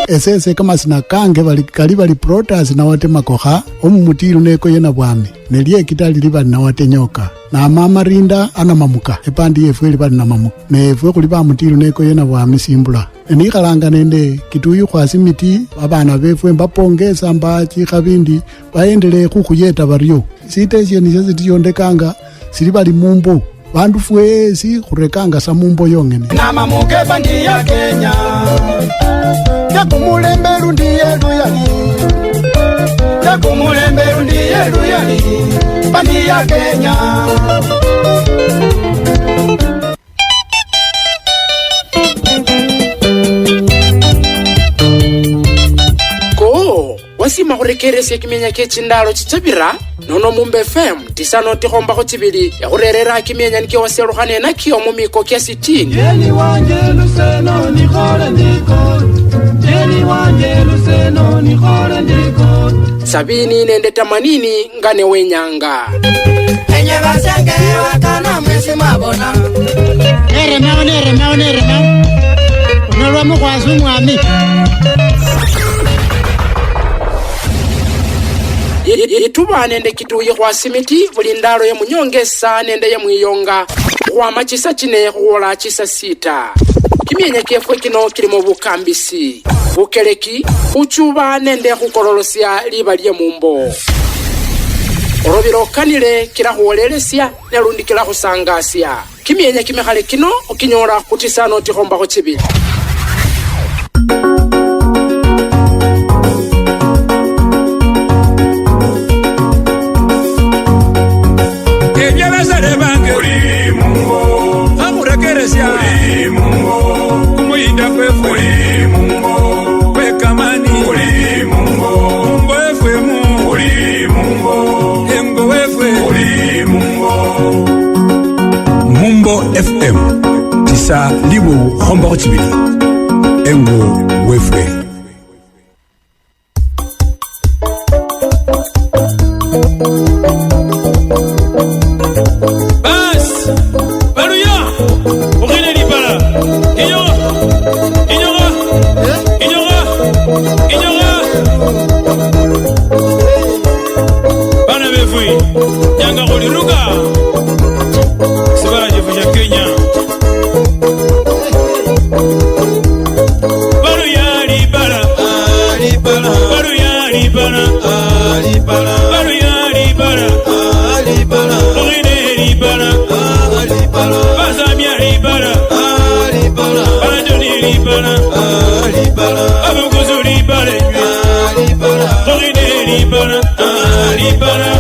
esese kama sina kange bali protas na wate makoha omumutiru neko yena bwami nelie kitali liba na wate nyoka na mama rinda ana mamuka epandi yefu liba na mamuka nefu kuliba mutiru neko yena bwami simbula ni kalanga nende kituyu kwa simiti abana befu mbapongeza mbachi kabindi baendele kukuyeta baryo siteshe nisese tiyondekanga silibali mumbo bandu fwezi kurekanga sa mumbo yongene na mamuke bandi ya Kenya yakumulemberu ndiye luyali yakumulemberu ndiye luyali bandi ya Kenya wasima kurekeresya kimenya kechindalo chichabira nono Mumbe FM tisano tihomba kuchibili ya kurerera kimenya nikia waseruhane na kiyo mumiko kia 60 Jeni wanje luseno ni khore ndiko Jeni wanje luseno ni khore ndiko 70 nende 80 ngane wenyanga Enye basenge wakana mwesi mabona Nere mao Unolwa mkwazu mwami Ituba nende kituye kwa simiti vulindalo ya munyongesa nende ya mwiyonga kwa machisa chine kuola chisa 6 kimyenye kefwe kino kilimo bukambisi bukeleki uchuba nende kukololosya liba lye mumbo orobiro kanile kila huolelesya nelundi kila husangasya kimyenye kimehale kino ukinyora kutisano tihomba kuchibili FM tisa libo homba kuchibili engo wefwe bas baluya ukine libala inyora bana befui nyanga kuliruka Sabara jefuja Kenya Baru ya libala Baru ya libala Baru ya libala Lugine libala Bazamia libala Baradoni libala Abukuzu libala Lugine libala Libana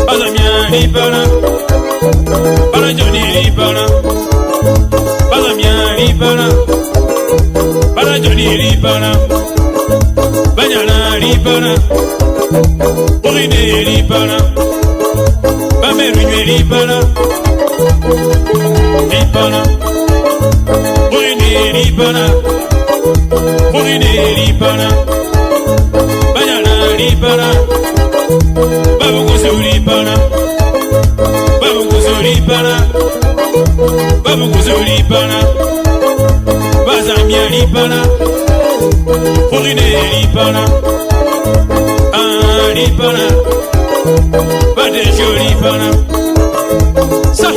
Bazamia Libana Barajoni Libana Bazamia Libana Barajoni Libana Banyana Libana Urine Libana Bamerunye Libana Libana Urine Libana Urine Libana Banyana Libana Babu kuzuri pana Bazamia lipana Furine lipana Lipana Badejo lipana Sa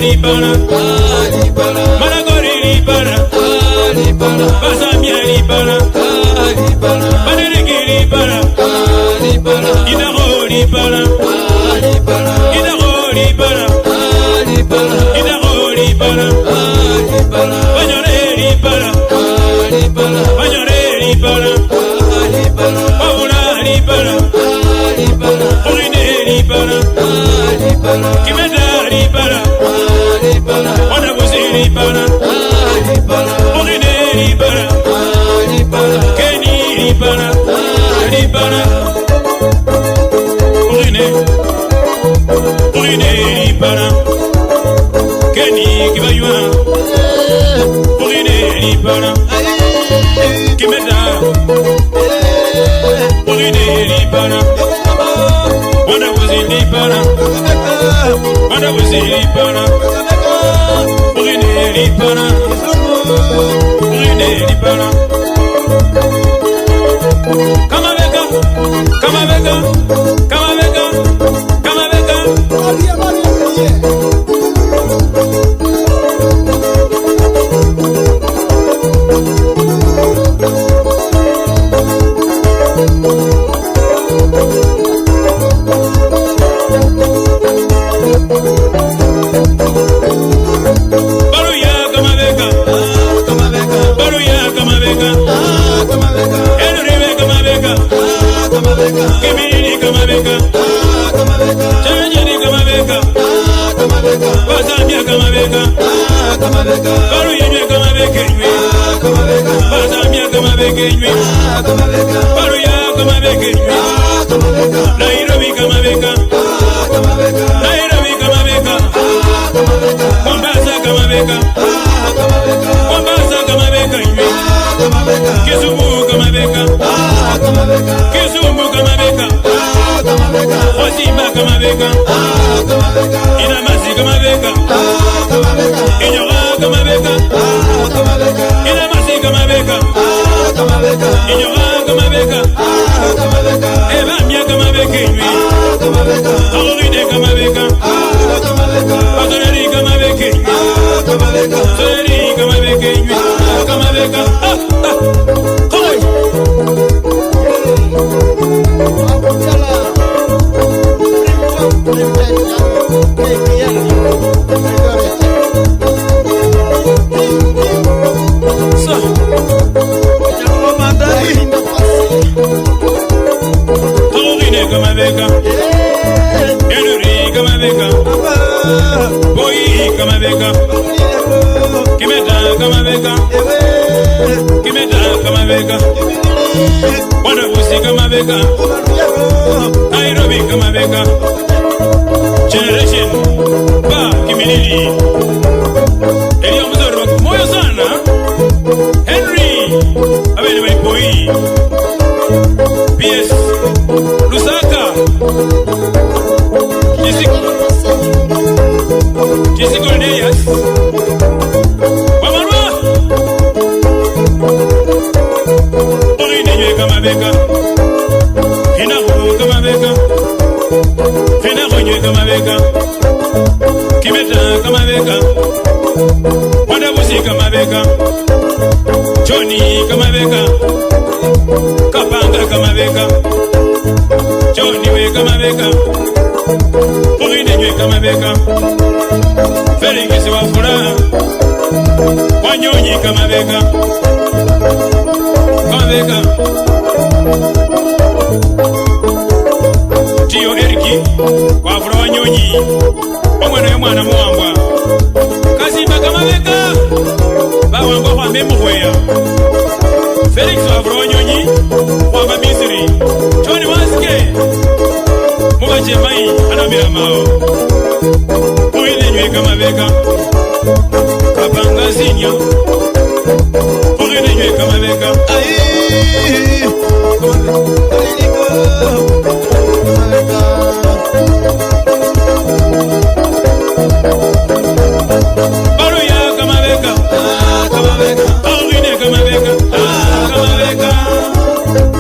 Libana, Malagori Libana, Bazamia Orine libala, Kenny libala, libala. Orine libala, Kenny kibaywa. Orine libala, Kimeda. Orine libala, Wanda was in libala, Wanda was in libala. Orine libala, Orine libala. Come avega, come avega, come avega, come avega. Baruya come avega, Baruya come avega, Elrive come avega, Kimini come avega, Chanjani come avega, Bazamia come avega, Baruya come avega, Bazamia come avega, Baruya come avega, Nairobi come avega, Nairobi come avega, Mombasa come avega, Mombasa come avega, Kisumu come avega, Kisumu come avega, Osimba come avega, Inamasi come avega, Inyora come avega, Inamasi come avega, Inyora come avega, Evamia come avega, Orine come avega, Adonari come avega, Seri come avega, come avega. Orine come avega, Eluri come avega, Boy come avega, Kimeda come avega, Kimeda come avega, Wanabusi come avega, Nairobi come avega, Generation Ba Kimilili, Elia Muzoro moyo sana, Henry Abel Boy, PS Lusaka, Jessica Deyas, Wamarwa, Orine come avega, Hinaru come avega, Hinaru come avega, Kimeta come avega, Wadabusi come avega, Johnny come avega, Kapanga come avega, Johnny we come avega, Orine come avega, Felix Wafura, Wanyonyi come avega, come avega, Tio Eriki, Wafura Wanyonyi, Omwana yomwana muwambwa, Kasimba come avega, Bawambwa kwa memuhweya, Felix Wafura Wanyonyi, Wamba Misiri, Johnny Waske, Mubajemai, Anamira Mao, Orine nywe come avega, Kapanga Zinyo, Orine nywe come avega, Baruya come avega, Orine come avega, come avega.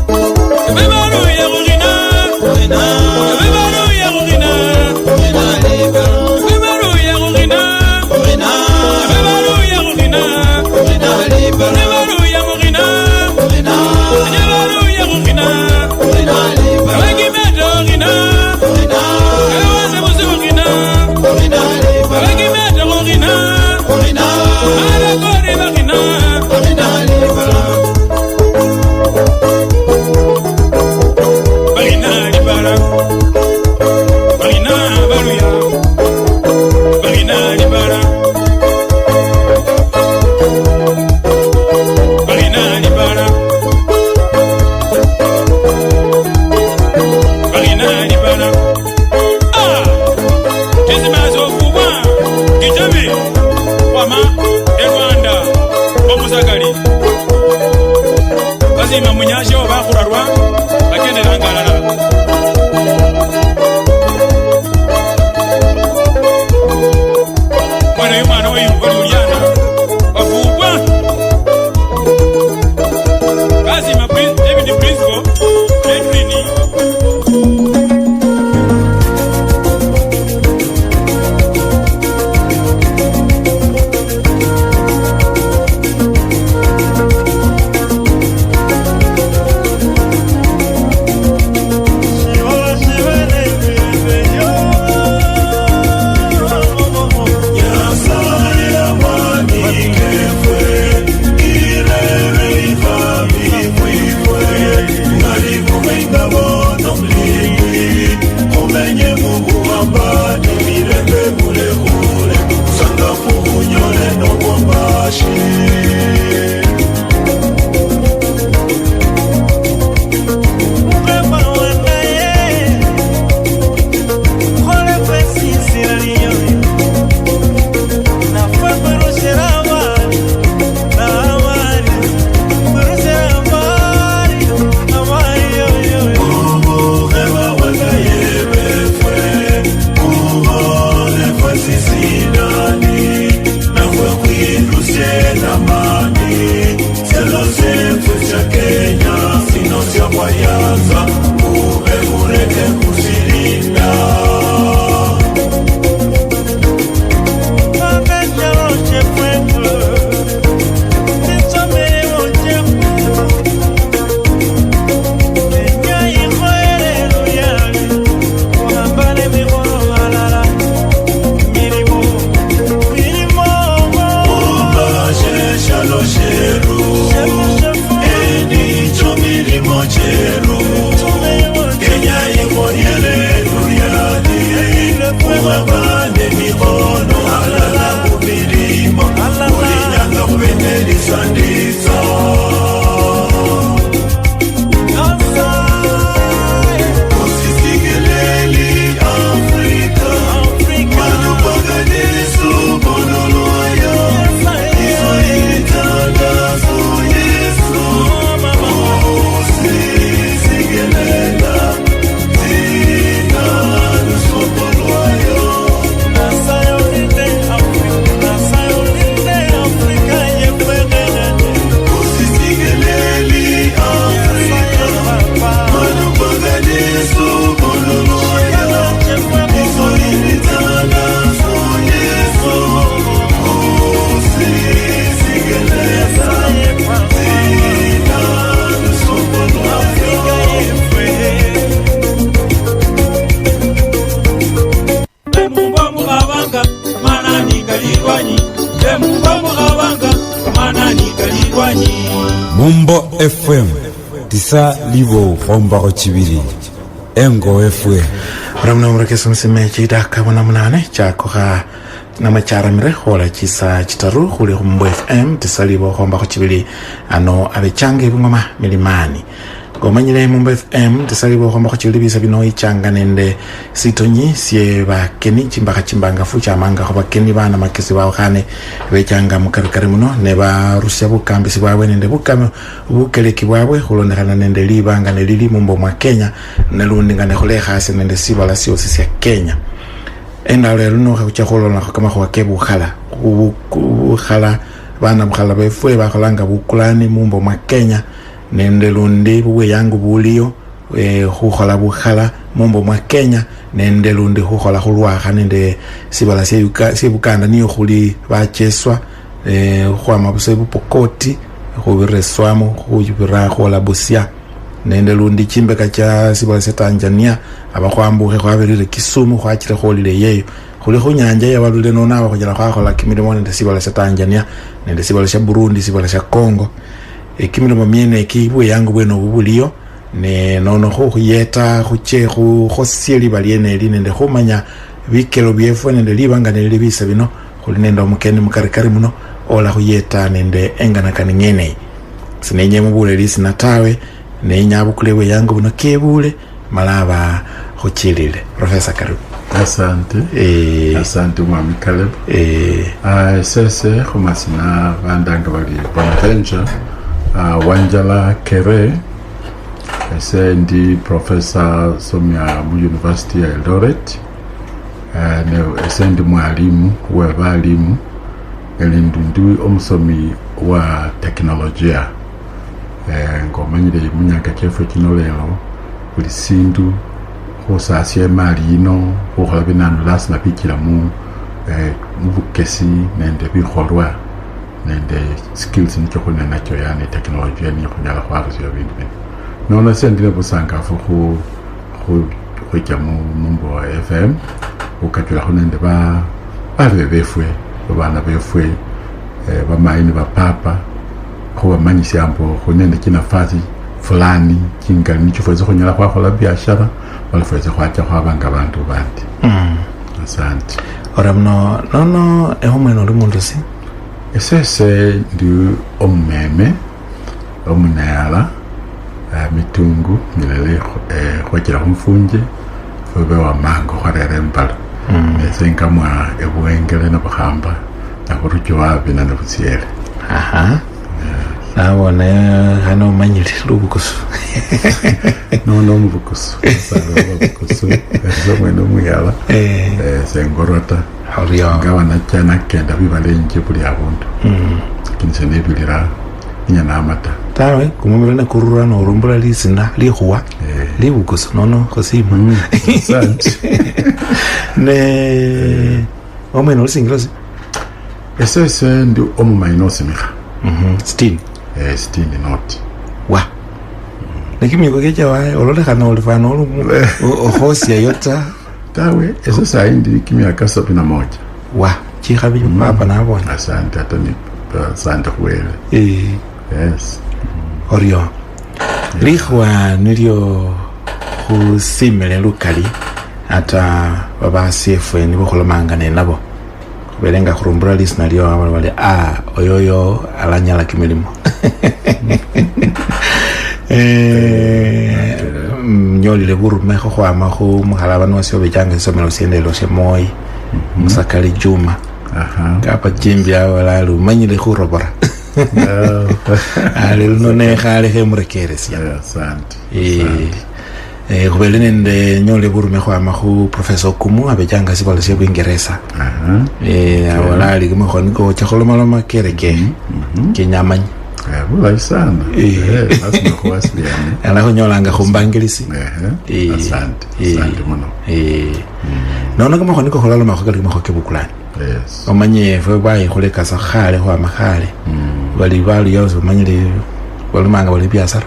Baruya Orina, Baruya Orina, Baruya Orina, bashe bakhurarwa bakendelangalala mwana y'umwana w'iyumva Juliana bavugwa Kazima David Principal Edwini Mumbo FM tisa libo hombako chibiri engo FM ramna mrakesa msime chida kabona munane chako ha namacharamire hola chisa chitaru huli Mumbo FM tisa libo hombako chibiri ano abechange bungoma milimani gomanyile Mumbo FM tisa libo hombako chibiri bisa bino ichanga nende sitonyi sie bakeni chimbanga fucha manga ho bakeni bana makesi bawo khane bechanga mukarikari muno ne ba rusya bukambisi bwawe nende bukame bukeleki bwawe hulondekana nende libanga nelili Mumbo mwa Kenya nalundi ngane khole khase nende sibala sio sisi ya Kenya enda lero no kha kholola kama ho kebu khala bana bukhala befwe bakholanga bukulani Mumbo mwa Kenya nende lundi buwe yangu bulio hukhola bukhala Mumbo mwa Kenya nende lundi hukhola khulwakha nende sibala sie Bukanda niyo khuli bacheswa khwama busebu Pokoti khubireswamo khubira khola Busia nende lundi chimbeka cha sibala se Tanzania abakhwambukhe khwabirire Kisumu khwachire kholile yeyo khuli khunyanja yabalule nona abakhojela khakhola kimilimo nende sibala se Tanzania nende sibala sha Burundi sibala sha Congo kimilimo miene kibwe yangu bweno bubulio ne nono khuyeta khuche khosili baliene nende khumanya bikelo byefwe nende libanga nende bisa bino khuli nende omukeni mukarikari muno ola khuyeta nende engana kaningene sinenye mubule lisina tawe nenya bukulewe yangu buno kebule malaba khuchilile Professor Karu. Asante asante mwami Caleb sese khumasina bandanga bali Bonaventure Wanjala Kere ese ndi professor somya mu University ya Eldoret. Ese ndi mwalimu w'abalimu ndi omusomi wa teknolojia. Ngomanyire munyaka kyefwe kino lero buli sindu khusasya emali yino khukhola binanu lasima bikila mu bukesi nende bikholwa nende skills nicho khulina nacho yani teknolojia niyo khunyala khwarusya bindu bino. Nono sendile busangafu khujya mumbo wa FM ukachula nende babe befwe babana befwe bamaini bapapa khubamanyisya mbo khunende kinafasi fulani kingali nicho fweze khunyala khwakhola biashara wala fweze khwacha khwabanga bantu bandi. Asante. Ora no ehomwe no lumundu si esese ndi omumeme omunayala mitungu milele khwachila khumufunje fube wa mango khwarere mbala esenga mwa ebuengele na bukhamba na khurucho wabina na busiele. Nabona hano manyiri lubukusu no mubukusu sababukusu ezomweno muyala sengorota ngawa nachana kenda bibalenje buli abundu lakini senebilira inyana amata tawe kumumira na kurura no rumbula lisina lihuwa libukusu nono khosima. Ne omweno singlosi esese ndi omumaino simikha still still not wa lakini ngokeja wae ololekana olifana ohosia yota tawe eso saa ndi kimiaka 71 wa chikhabi papa nabona. Asante atani asante kwele yes orio lihwa nilio khusimele lukali ata baba CFN nibo khulomangane nabo belenga khurumbura lisina lyo wale oyoyo alanyala kimilimo. Nyolile burume khwama khu mukhalabano wasyo bejanga isomelo siendelo semoi musakali Juma kapa jimbya wala lumanyile khurobora ale none khale khemrekeresya. Asante. Khubele nende nyole burume khwama khu Professor Kumu abejanga sibalo sya Bwingereza. Wala ali kumukhoniko chakholomalo kereke kinyamanyi bulayi sana lazima khuwasiliane ala khonyolanga khumbangilisi. Asante muno. Nono kumukhoniko kholalo kali kumukhonike bukulani omanye fwe bayi khuleka sa khale khwama khale bali yozo manyile walumanga bali biashara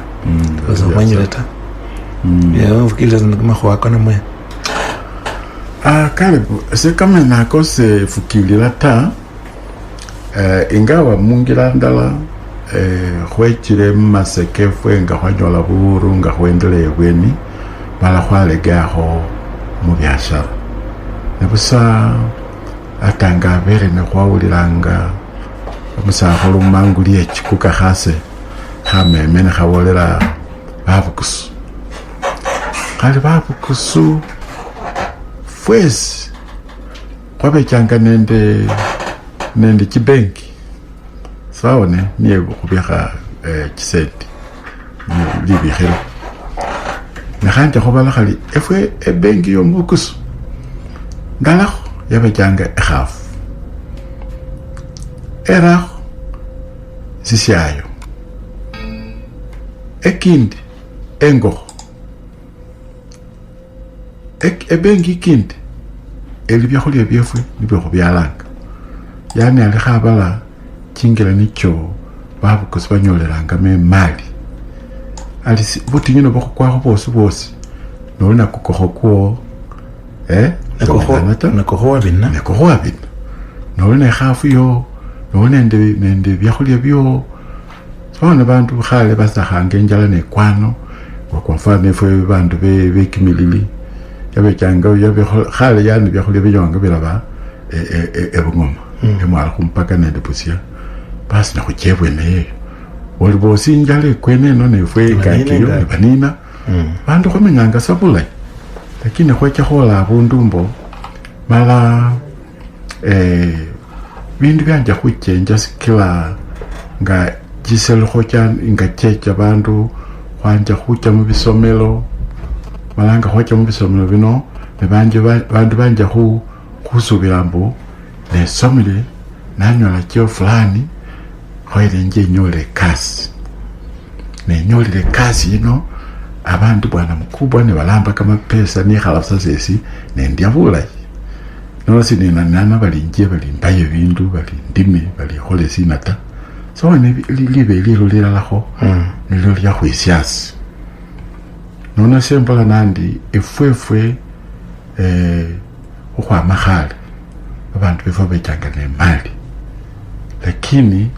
ozo manyile ta fikile zana kama khwakana mwe karibu kama nako se fukilila ta ingawa mungira ndala khwechile mmaseke fwe nga khwanyola buru nga khwendele bweni bala khwalegaho mu biashara nebusa atanga bere ne khwawulilanga omusakho lumanguli ekikuka khase khameme ne khawolela babukusu kali babukusu fwesi khwabechanga nende chibenki sawone niye khubikha chisenti libikhilo nakhanje khubala khali efwe ebenki yomubukusu ndalakho yabechanga ekhafu erakho sisyayo ekindi engokho ebenki ikindi eli byakhulya byefwe nibyo khubyalanga yani ali khabala chingila nicho babukusi banyolelangamo emali ali butinyu bokhukwakho bosi noli nakukokho kwo nakokho wabina noli nekhafu yo noli nende byakhulya byo sibona bantu khale basakhanga enjala nekwano kwa mfano efwe bantu bekimilili yabechanga khale yani byakhulya byonga bilaba ebungoma emwala khumpaka nende busya basi nakhuchebwe neyo oli bosi injala ekwene eno nefwe kakiyo nebanina bantu khwamenyanga sa bulayi lakini khwecha khola abundu mbo mala bindu byanja khuchenja sikila nga chiselukho nga checha bantu khwanja khucha mu bisomelo malanga khwacha mu bisomelo bino ne bandu banja khusubila mbu nesomile nanyola cheo fulani khoile nje nyole kasi nenyolile kasi yino abantu bwana mkubwa ne balamba kama pesa ni khalafsa sesi nendya bulayi nosi nina balinje balimbaye bindu balindime balikhola sinata so ne libe lilo lilalakho nilo lya khwisiasi nona sembola nandi efwefwe ukhwama khale abantu befo bechanga nemali lakini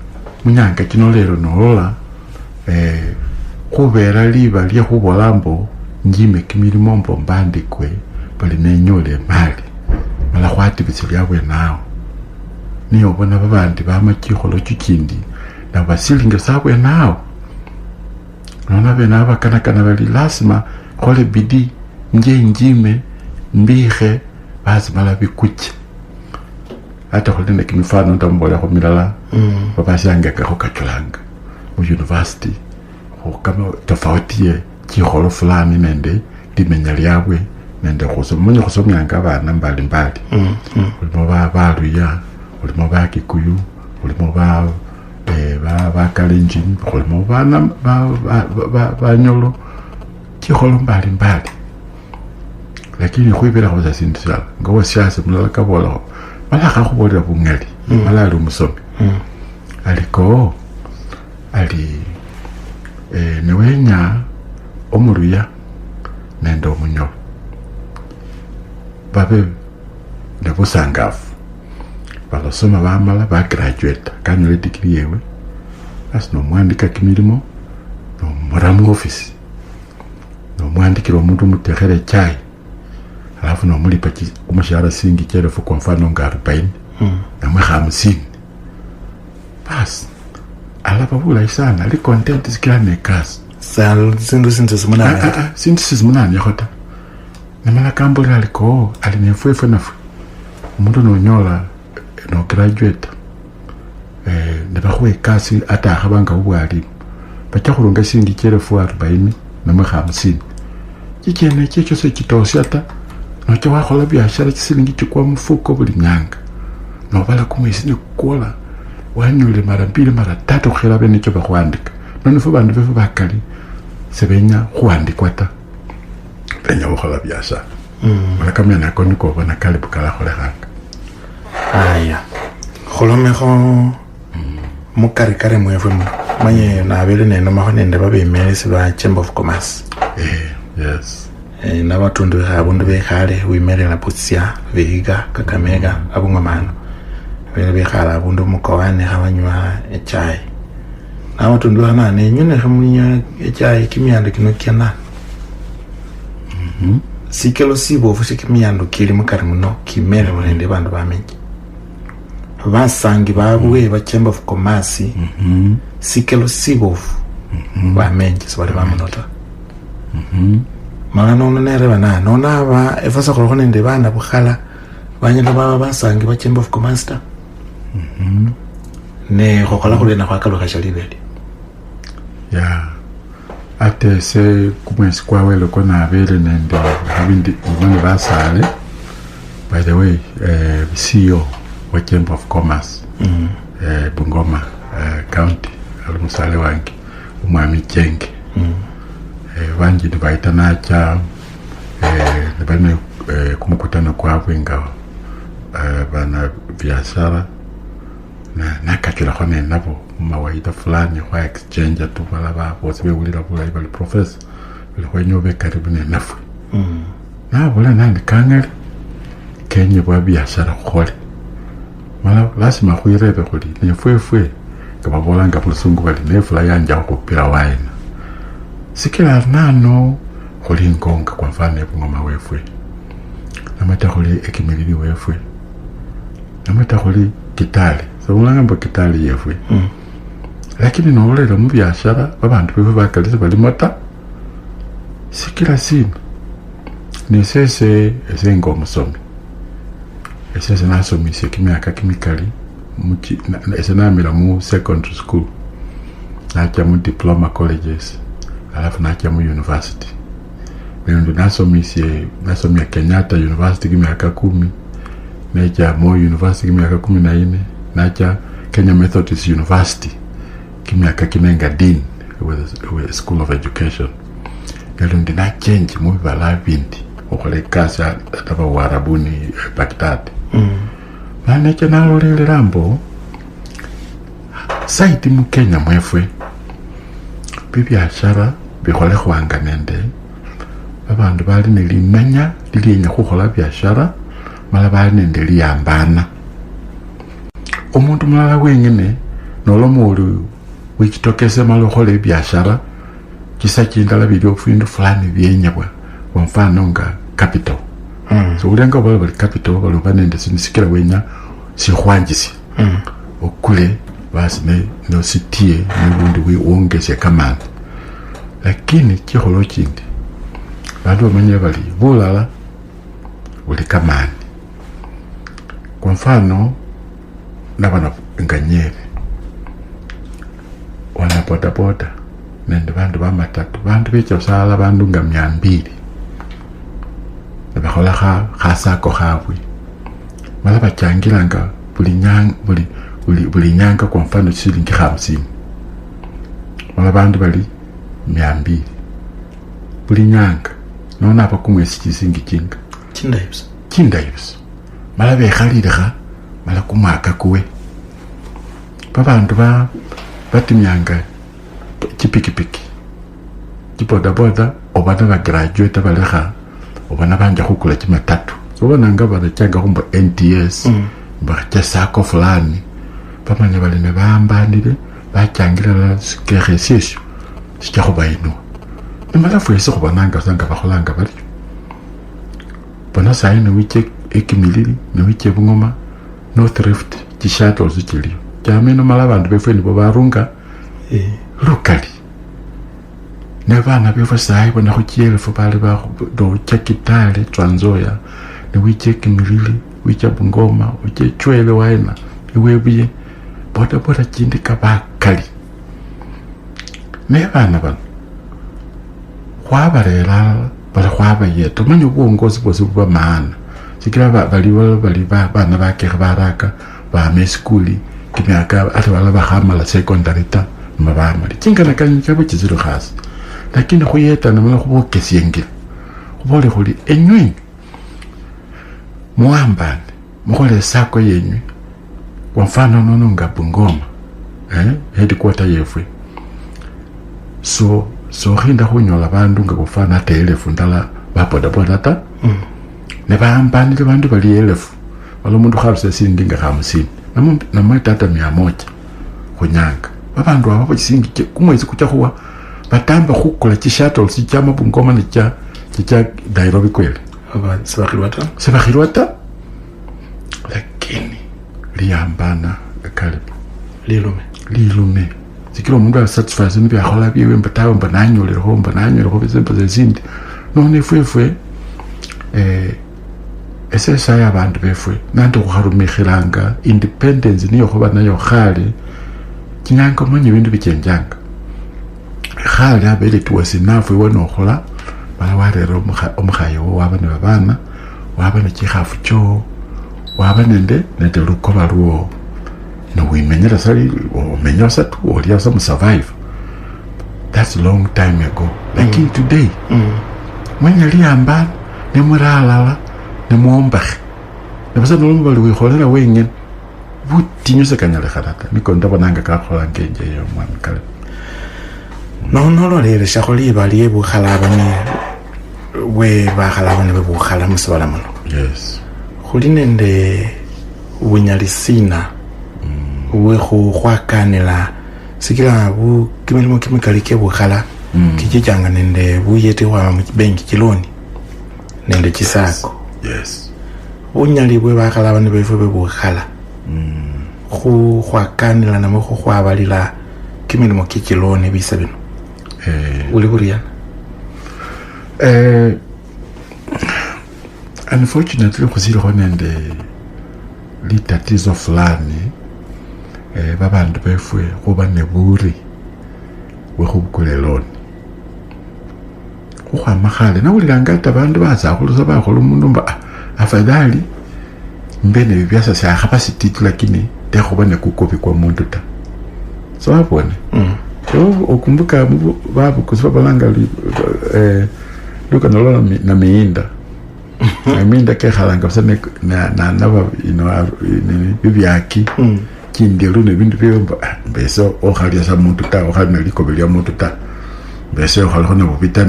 munyanga kino lero nolola khubera liba lya khubola mbo njime kimilimo mbo mbandikwe bali nenyole emali mala khwatibitsi lyabwe nawo niyo bona babandi bamachikholo chikindi na basilinga sabwe nawo nona bena bakanakana bali lasima khole bidii nje njime mbihe basi mala bikuche hata khulinde kimifano ndambola khumilala babashanga khokachulanga mu university kama tofauti ye chikholo fulani nende limenya lyabwe nende khusomyanga abana mbalimbali ulimo baluya ulimo bakikuyu ulimo bakalenjin ulimo bana banyolo chikholo mbalimbali lakini khwibira khoza sindu sala ngowa siasa mulala kabola malakha khubolera bungali malali umusomi aliko ali newenya omuluya nende omunyolo babe nebusangafu balosoma bamala bagraduate kanyola degree yewe basi nomwandika kimilimo nomura mu office nomwandikira omuntu omutekhere chai alafu nomulipa umushahara singi cherefu kwa mfano nga 40 namwe 50 basi alapa bulayi sana ali content sikila nekasi sindu simunani yakhota namala kambola aliko ali nefwefwe nafwe omuntu nonyola no graduate nebakhuwa ekasi ata akhabanga bubwalimu bacha khurunga singi cherefu 40 namwe 50 chichene checho sekitosya ta noche wakhola biashara chisilingi chikwa mufuko buli nyanga nobala kumwezi nekukola wanyole mara 2 mara 3 khela bene cho bakhwandika nonifo bandu befo bakali sebenya khwandikwa ta benya khokhola biashara malakamya nako niko bona kale bukala kholehanga aya kholomekho mukarikare mwefwe manye nabele neno mahonende babemelesi ba Chamber of Commerce yes n'abatundu abundu bekhale wimerera Busia Vihiga Kakamega abungomano bekhale abundu mukowane abanywa echai n'abatundu anane nyune khamunya echai kimyando kino kyana sikelo sibo fushi kimyando kili mukari muno kimere mulende bandu bamenye basangi babwe ba Chamber of Commerce sikelo sibo bamenye so bali bamunota mana nono nere bana nona ba efasa kholo nende bana bukhala banyela baba basangi ba Chamber of Commerce ne khokhola khulena khwakalo khashalibeli ya ate se kumwesi kwawele kona abele nende habindi umane basale by the way CEO wa Chamber of Commerce Bungoma county alimusale wangi umwami Jenge wanji dibaita nacha nibane kumukutana kwabwe nga bana biashara na kachula khone nabo mawaida fulani kwa exchange tu bala ba bose bewulira bulayi bali professor bilikwenyobe karibu ne nafwe na bula nandi kangale kenye bwa biashara khole mala lasima khwirebe khuli ne fwefwe kababola nga busungu bali ne fula yanja khupira waina sikila nano khuli ngonga kwa mfano ebungoma wefwe namata khuli ekimilili wefwe namata khuli Kitale sabulanga mbo Kitale yefwe lakini nolera mu biashara babantu befwe bakalise bali mota sikila sino nesese esengo musomi esese nasomise kimyaka kimikali muchi esenamira mu secondary school nacha mu diploma colleges alafu nacha mu university ndio nasomia Kenyatta University miaka 10 nacha Moi University miaka 14 nacha Kenya Methodist University miaka 4 Dean with School of Education ndio na change mu bala bindi okole kazi ataba warabuni Baghdad bana chana lole rambo site mu Kenya mwefwe biashara bikole kwanga nende abantu bali nelimanya lilinya kukhola biashara mala bali nende liyambana omuntu mulala wengene nolomulu wikitokese mala okhole biashara kisa kindala bilyo findu fulani byenyabwa kwa mfano nga capital so ulenga bali capital bali banende sinisikira wenya sikhwanjisi okule basi no sitie n'ubundi wongeze kamanda lakini kiholo kindi bantu bamanye bali bulala uli kamani kwa mfano nabana nganyere wana boda nende bantu bamatatu bantu becha sala bantu nga 200 bakhola khasako khabwe mala bachangilanga buli nyanga kwa mfano shilingi 50 mala bantu bali 200 buli nyanga nona apa kumwesi chisingi chindaibs mala bekhalilekha mala kumwaka kuwe babantu batimyanga chipikipiki chibodaboda obana ba graduate balekha obana banja khukula chimatatu so bananga barachanga khumba NTS bachasako fulani pamanya bali ne bambanire bachangira la sikheresesho sichakho bayino imala fwese go bananga sanga bakholanga bali bona sayine wiche ekimilili ne wiche bungoma no thrift chishato zichili jameno mala bantu befeni bo barunga locally ne bana befa sayi bona go chiele fo bali ba do chakitale Tranzoya ne wiche ekimilili wiche bungoma wiche chwele waina iwebiye boda chindi kabakali ne bana bana khwabarela bali khwabayeto manyo ubuongozi bwose buba maana sikira bali bana bake baraka ba meskuli kimyaka ate bala bahamala secondary ta mabamali chingana kanje bukiziro khasi lakini khuyeta namala khubokesiyengile khubole khuli enywe muambane mukhole sako yenywe kwa mfano nono nga Bungoma headquarter yefwe so rinda khunyola bantu nga kufana ta 1000 ndala baboda ta ne baambanile bantu bali 1000 wala mundu khaluse sindi nga 50 namwe tata 100 kunyanga babantu abo chisingi kumwezi kuchakhuwa batamba khukhola chishattle sichama Bungoma ne cha Nairobi kweli aba sebakhirwata lakini liyambana kalibu lilume sikiro umuntu asatisfied nibi akhola biwe mbatawe mbananyolero bizembe zezindi none fwe esesa yabantu befwe nanto kukharumikhilanga independence niyo khoba nayo khale kinyango manye bintu bichenjanga khale abele tuwasi nafwe wona okhola bala warero omukhayo wabana babana wabana chikhafu cho wabanende nende lukoba luo no wimenyera sali omenya satu olia some survive that's a long time ago like in today mwenya liamba ne muralala ne muomba ne basa no mbali we kholera wengen butinyo sekanyala kharata niko ndabonanga ka khola ngenje yo mwana kale no lo le shakholi bali ebukhala bane we bakhala bane bebukhala musibala muno yes khulinende ubunyalisina we khwakanela sikila bu kimilimo kimikali ke bukhala kijijanga nende buyete wa mu bank kiloni nende chisako yes unyali bwe bakhala bane befe bebukhala khwakanela namwe khwabalila kimilimo kikiloni bisabino uli buriya unfortunately khuzilekho nende litatizo fulani babantu befwe khuba neburi wekhubukula eloni ukhwama khale nawulilanga ati abandu basakhulusa bakhola omundu mba afadhali mbe nebibyasa syakhaba sititu lakini tekhuba nekukobi kwa mundu ta so wabone okumbuka babukusi babalanga luka nolola na miinda miinda kekhalanga busa naba bibyaki kindelu nebindu byomba mbese okhalya sa muntu ta okhali nelikobi lya muntu ta mbese okhalikho nebubita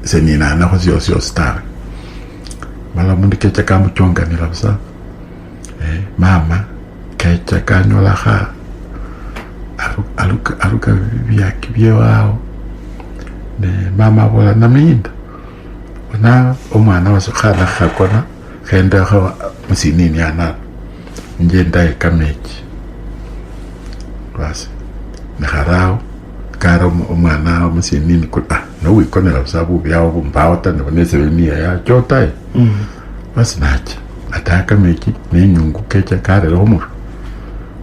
seninanakho syosi tawe mala mundu kecha kamuchonganila busa mama kecha kanyolakha aluka byaki byewao ne mama bola naminda ona omwana wasokhana khakona khendakho musinini ana njenda ekamechi basi nekharao kara omwana musinini kuta no wikonela busabu byao bumbao tane bonesebenia ya chotai basi nacha ataka mechi nenyungu kecha kare romo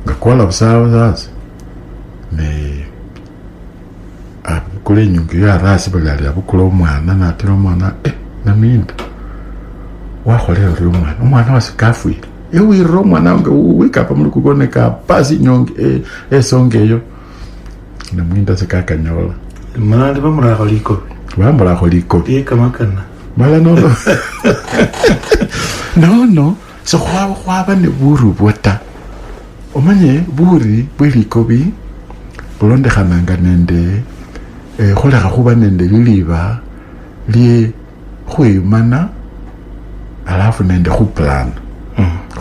ngakola busabu sasa ne kule nyungu ya rasi balali abukula omwana natira omwana naminda wakholera uri omwana wasikafuile ewirira omwana wange wikapa muri kugoneka pasi nyonge esongeyo naminda sikakanyola malandi bamulakho likobi bamulakho likobi yekamakana mala no so khwaba ne buru bota omanye buri bwelikobi bulondekhananga nende kholekha khuba nende liliba lye khweyumana alafu nende khuplan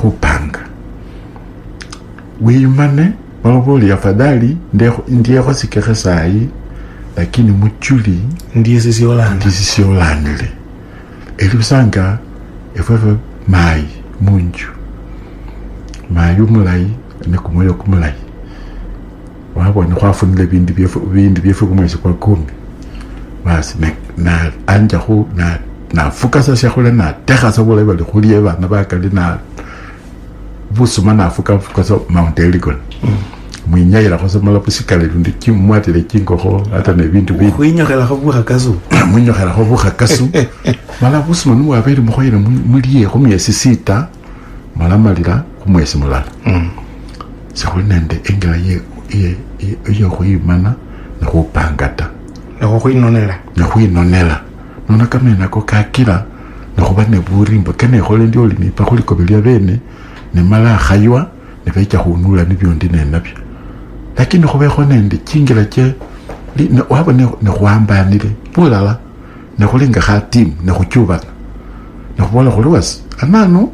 khupanga weyumane baloboli afadhali ndiekho sikekhe sayi lakini muchuli ndiye sisyolanile eli usanga efwefe mayi munju mayi umulayi nekumoyo kumulayi wabona khwafunile bindu byefe kumwezi kwa 10 basi na anja khu na fukasa syakhula na tekhasa bulayi bali khuliye bana bakali na busuma na fukasa Mount Elgon mwinyayila khosomola pusikale lundi kimwatile kingokho ata nebindu bindi khwinyokhelakho bukhakasu mwinyokhelakho bukhakasu mala busuma nuwabele mukhoyele muliye khumyesi 6 mala malira khumwesi mulala sikhuli nende engela iyo khuyimana nekhupangata nekhwinonela nona kamenako kakila nekhuba neburimbo kenekhole ndi oli nipa khulikobi lya bene nemala akhaywa nebecha khunula nibyondi nenabyo lakini khubekho nende chingila che waba nekhwambanile bulala nekhulinga khatimu nekhuchubana nekhubola khuli wasi anano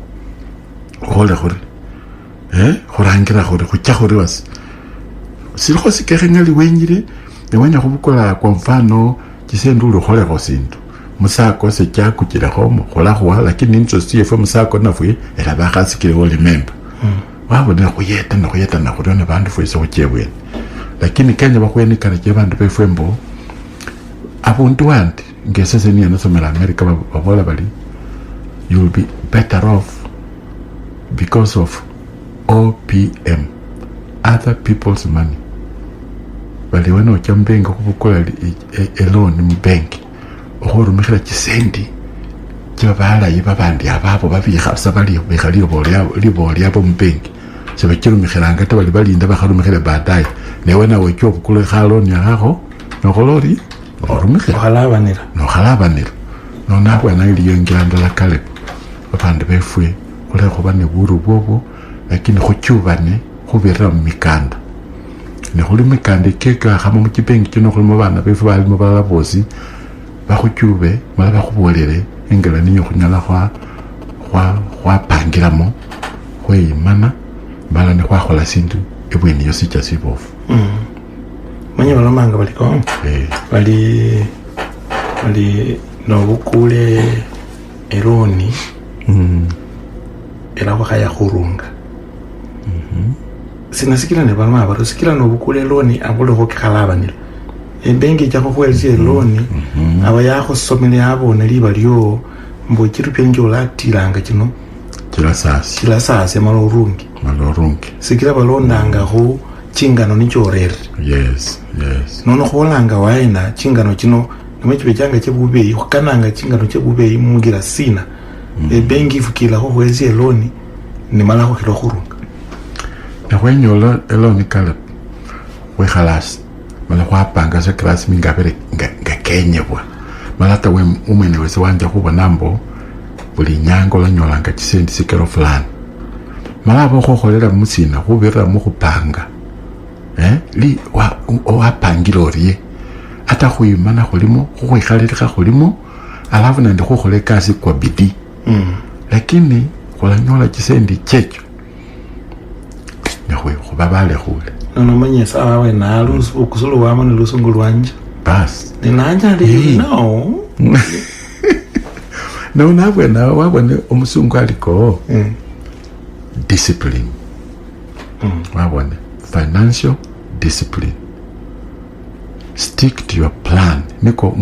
khole khuri khurangira khuri khucha khuri wasi silikho sikekhe ngali wenyile newenya khubukola kwa mfano chisendulu kholekho sindu musako sechakuchilekhomo khulakhuwa lakini nitso siyefe musako nafwe era bakhasikile oli member wabona khuyeta nakhuriona bandu fwese khuchebwene lakini kenya bakhwenikana che bandu befwe mbo abundu wandi ngesese niye nasomela America babola bali you'll be better off because of OPM, other people's money. Bali wano chambenga kubukola loan mbank okhorumikira chisendi chibabala yibabandi ababo babikhabisa bali bekhali liboli abo mbank sebachirumikhiranga tabali balinda bakharumikira baadaye newe nawe chobukule khaloni yakho nokolori orumikhira nokhalabanira nonabwana iliyo ngirandala kale babandi befwe kule khuba ne buru bobo lakini khuchubane khubirira mumikanda nekhuli mikanda keka khama muchipengi chino khulimo bana befu balimo balala bosi bakhuchube mala bakhubolere engela niyo khunyala khwapangilamo khweyimana bala ne khwakhola sindu ebweni yo sicha sibofu manye balomanga baliko bali nobukule eroni era khaya khurunga sinasikila ne balama baro sikila nobukule loni abule ho khalabanira embengi jako khwelise loni aba yakho somele abo ne liba lyo mbo chitu penjola tilanga kino kila sasi malorungi sikila balondanga ho chingano ni chorere yes nono kholanga waina chingano kino namachibe changa chebubeyi khukananga chingano chebubeyi mungira sina bengi ifukilakho khwesi eloni nimala khukhila khurunga nakhwenyola eloni kale wekhalasi mala khwapanga sa klasi mingabere nga kenyebwa mala ta we umwene wese wanja khubona mbo buli nyanga olanyolanga chisendi sikero fulani mala abo khokholela musina khubirira mukhupanga li wapangila oriye ata khuyimana khulimo khukhwikhalilika khulimo alafu nandi khukhola ekasi kwa bidii lakini khulanyola chisendi checho nekhwe khuba balekhule nonomanye sawa wena ukusulu wamo nilusungu lwanje basi ninanja ndi no no nabwena wabone omusungu aliko discipline wabone financial discipline stick to your plan niko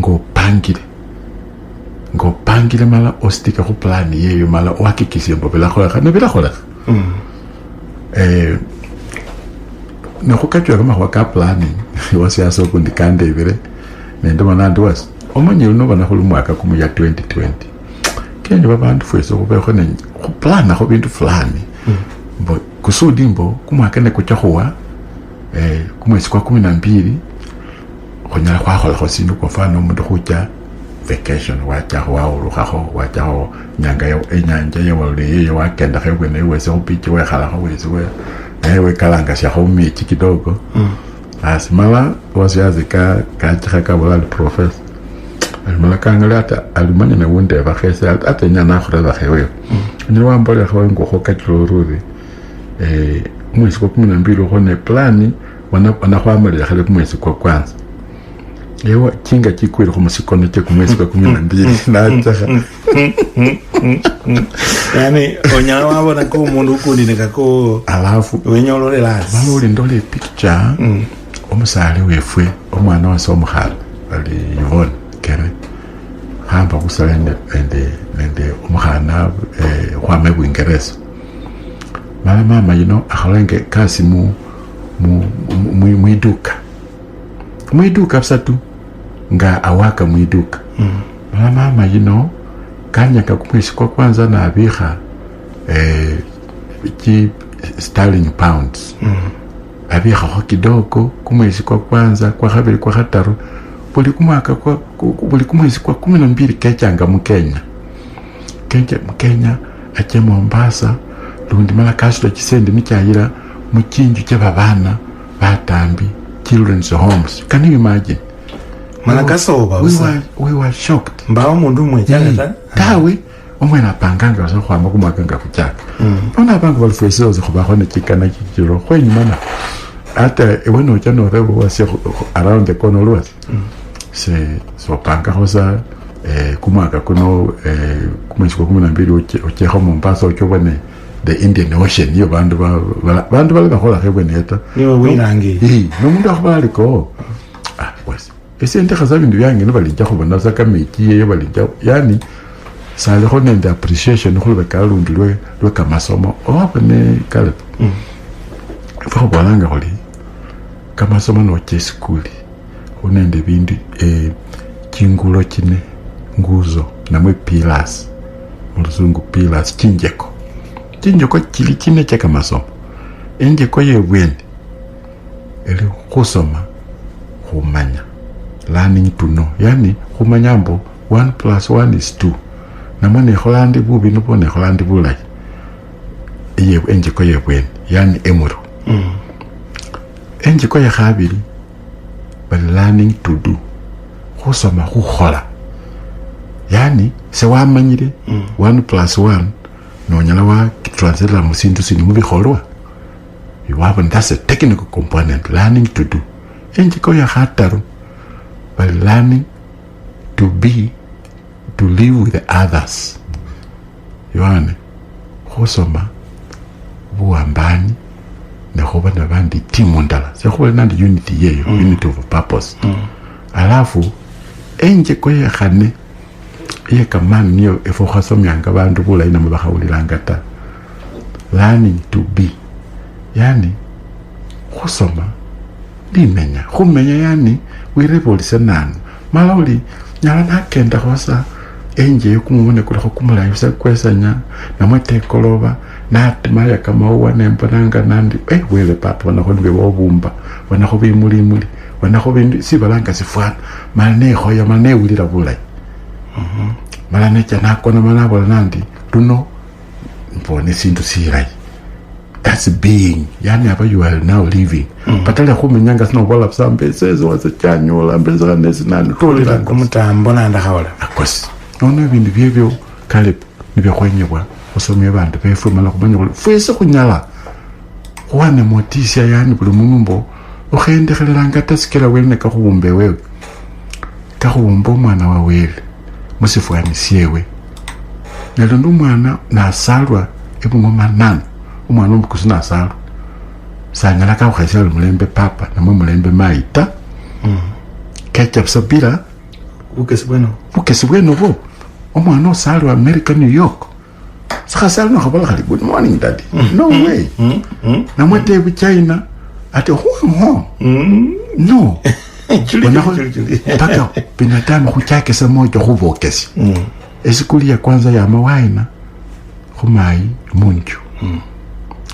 ngopangile mala ostika ku plan yeyo mala uhakikishe mbo bila khola nakukajwa kama waka planning wasi aso kundikande ibire nende manandi wasi omanye uno bana khulu mwaka kumu ya 2020 kende babantu fweso kubekho ne kuplana kho bintu fulani mbo kusudi mbo kumwaka ne kuchakhuwa kumwezi kwa 12 khonyala khwakhola khosindu kwa mfano umundu khucha vacation wachaho waulukhaho wachaho enyanja yewaleye wakenda khebwene wese khupichi wekhalakho wesi we kalanga shakho michi kidogo asimala wasiazi kachikha kabula professor alimala kangala ata alimanya na wunde bakhese ata nyana khurela khewe ni wambole kho ngokho kachururi mwezi kwa 12 khone plani wana khwamalira khale kumwezi kwa kwanza yewa kinga kikwira khu musikono cye kumwezi kwa 12 nacha yani onyala wabona ko umundu ukundi nekako alafu wenyololela baloli ndole picture omusale wefwe omwana wase omukhala ali Yvonne kere hamba kusala nende omukhana khwama Bwingereza mama akhalenge kasi mwiduka busatu nga awaka mwiduka mama kanyaka kumwezi kwa kwanza na abikha sterling pounds abikha ho kidogo kumwezi kwa kwanza kwa khabili kwa khataru buli kumwezi kwa 12 kechanga mukenya ache Mombasa lundi mala kasho chisendi michayira muchinju che babana batambi children's homes. Can you imagine? Malakasoba we were shocked. Mbao mundu mwejaga tawe omwena panganga so khwama kumakanga kuchaka ona bantu balifweso zo khuba khone chikana chichiro khwenyimana ata eweno chano rebo wase around the corner was so panga khosa kumaka kuno kumwezi kwa 12 ocheho Mombasa ochobone the Indian Ocean yo bantu bali bakhola khebweneta niwe winangi no mundu akhabaliko wase esente khaza bintu byange no balijja khubona saka meki ye balijja yani sale khone the appreciation khulwe kalundi lwe kamasomo obane kale fo balanga kholi kamasomo no che school unende bintu kingulo kine nguzo namwe pillars muluzungu pillars kinjeko kili kine cha kamasomo enjeko yebwene eli khusoma khumanya learning to know yani khumanya mbo 1 + 1 is 2 namone kholandi bubi no bone kholandi bulai iye enjeko yebwene yani emuro enjeko ya khabili but learning to do khusoma khukhola yani se wamanyire 1 + 1 nonyala wa translate musindu sini mubikholwa you have that's a technical component learning to do enjiko ya khataru but learning to live with the others yohane khusoma buambani na khoba na bandi timu ndala se khoba na unity yeyo unity of purpose alafu enjiko ya khane iye kamani niyo efo khasomyanga bantu bulayi namwe bakhawulilanga ta learning to be yani khusoma limenya khumenya yani wirebolise nanu mala uli nyala nakenda kosa enje kumubone kuliko kumulayiza kwesanya namwetekoloba natimaya kamauwa nembonanga nandi wele papa wanako nibe wobumba wanako bimulimuli wanako bindu sibalanga sifwana mala nekhoya mala newulira bulayi mala necha nakona mala nabola nandi luno mbone sindu silayi. That's being. Yani apa you are now living. Patale khumenyanga sinobola busambeseze wasechanyola mbeza nesinani tolera kumutambo nanda khawala. Akwasi. Nono ibindu byebyo kale nibyo khwenyebwa osomye bantu befu mala kumanya kuli fwese kunyala. Wane motisha yani buli mumbo okhendekhelanga tasikira wene kakhubumbe wewe. Kakhubumba omwana wa wele. Musifwani siewe. Nalo mwana nasalwa ebungoma nana. Umwana omukusi nasalo sanyala ka ukhasela mulembe papa namwe mulembe maita ketchup sabira ukesi bueno bo omwana osalo America New York sakasalo no khabala khali good morning daddy no way namwe tebu China ate ho no paka binadamu kuchake samoja khubokesi esikuli ya kwanza ya mawaina khumai munju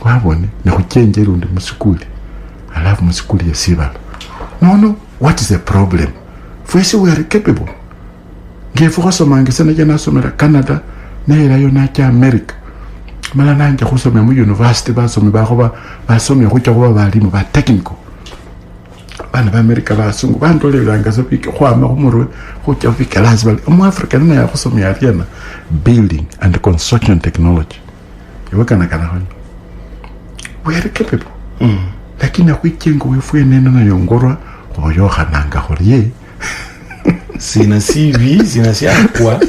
wabone nekhuchenje lundi musikuli alafu musikuli yesibala no what is the problem fwesi we are capable ngefu khosomanga sana nasomera Canada neyelayo nacha America mala nanje khusomera mu university basomi bakho basomye khucha kuba balimu ba technical bana ba America basungu bandolelanga sapike khwama khumurwe khucha fika lazima mu Africa nina ya khusomya ariana building and construction technology yewakana kana khona. We are capable. Lakini akwichengo wefu enena na yongorwa oyoha nanga kholiye. Sina CV, sina siakwa.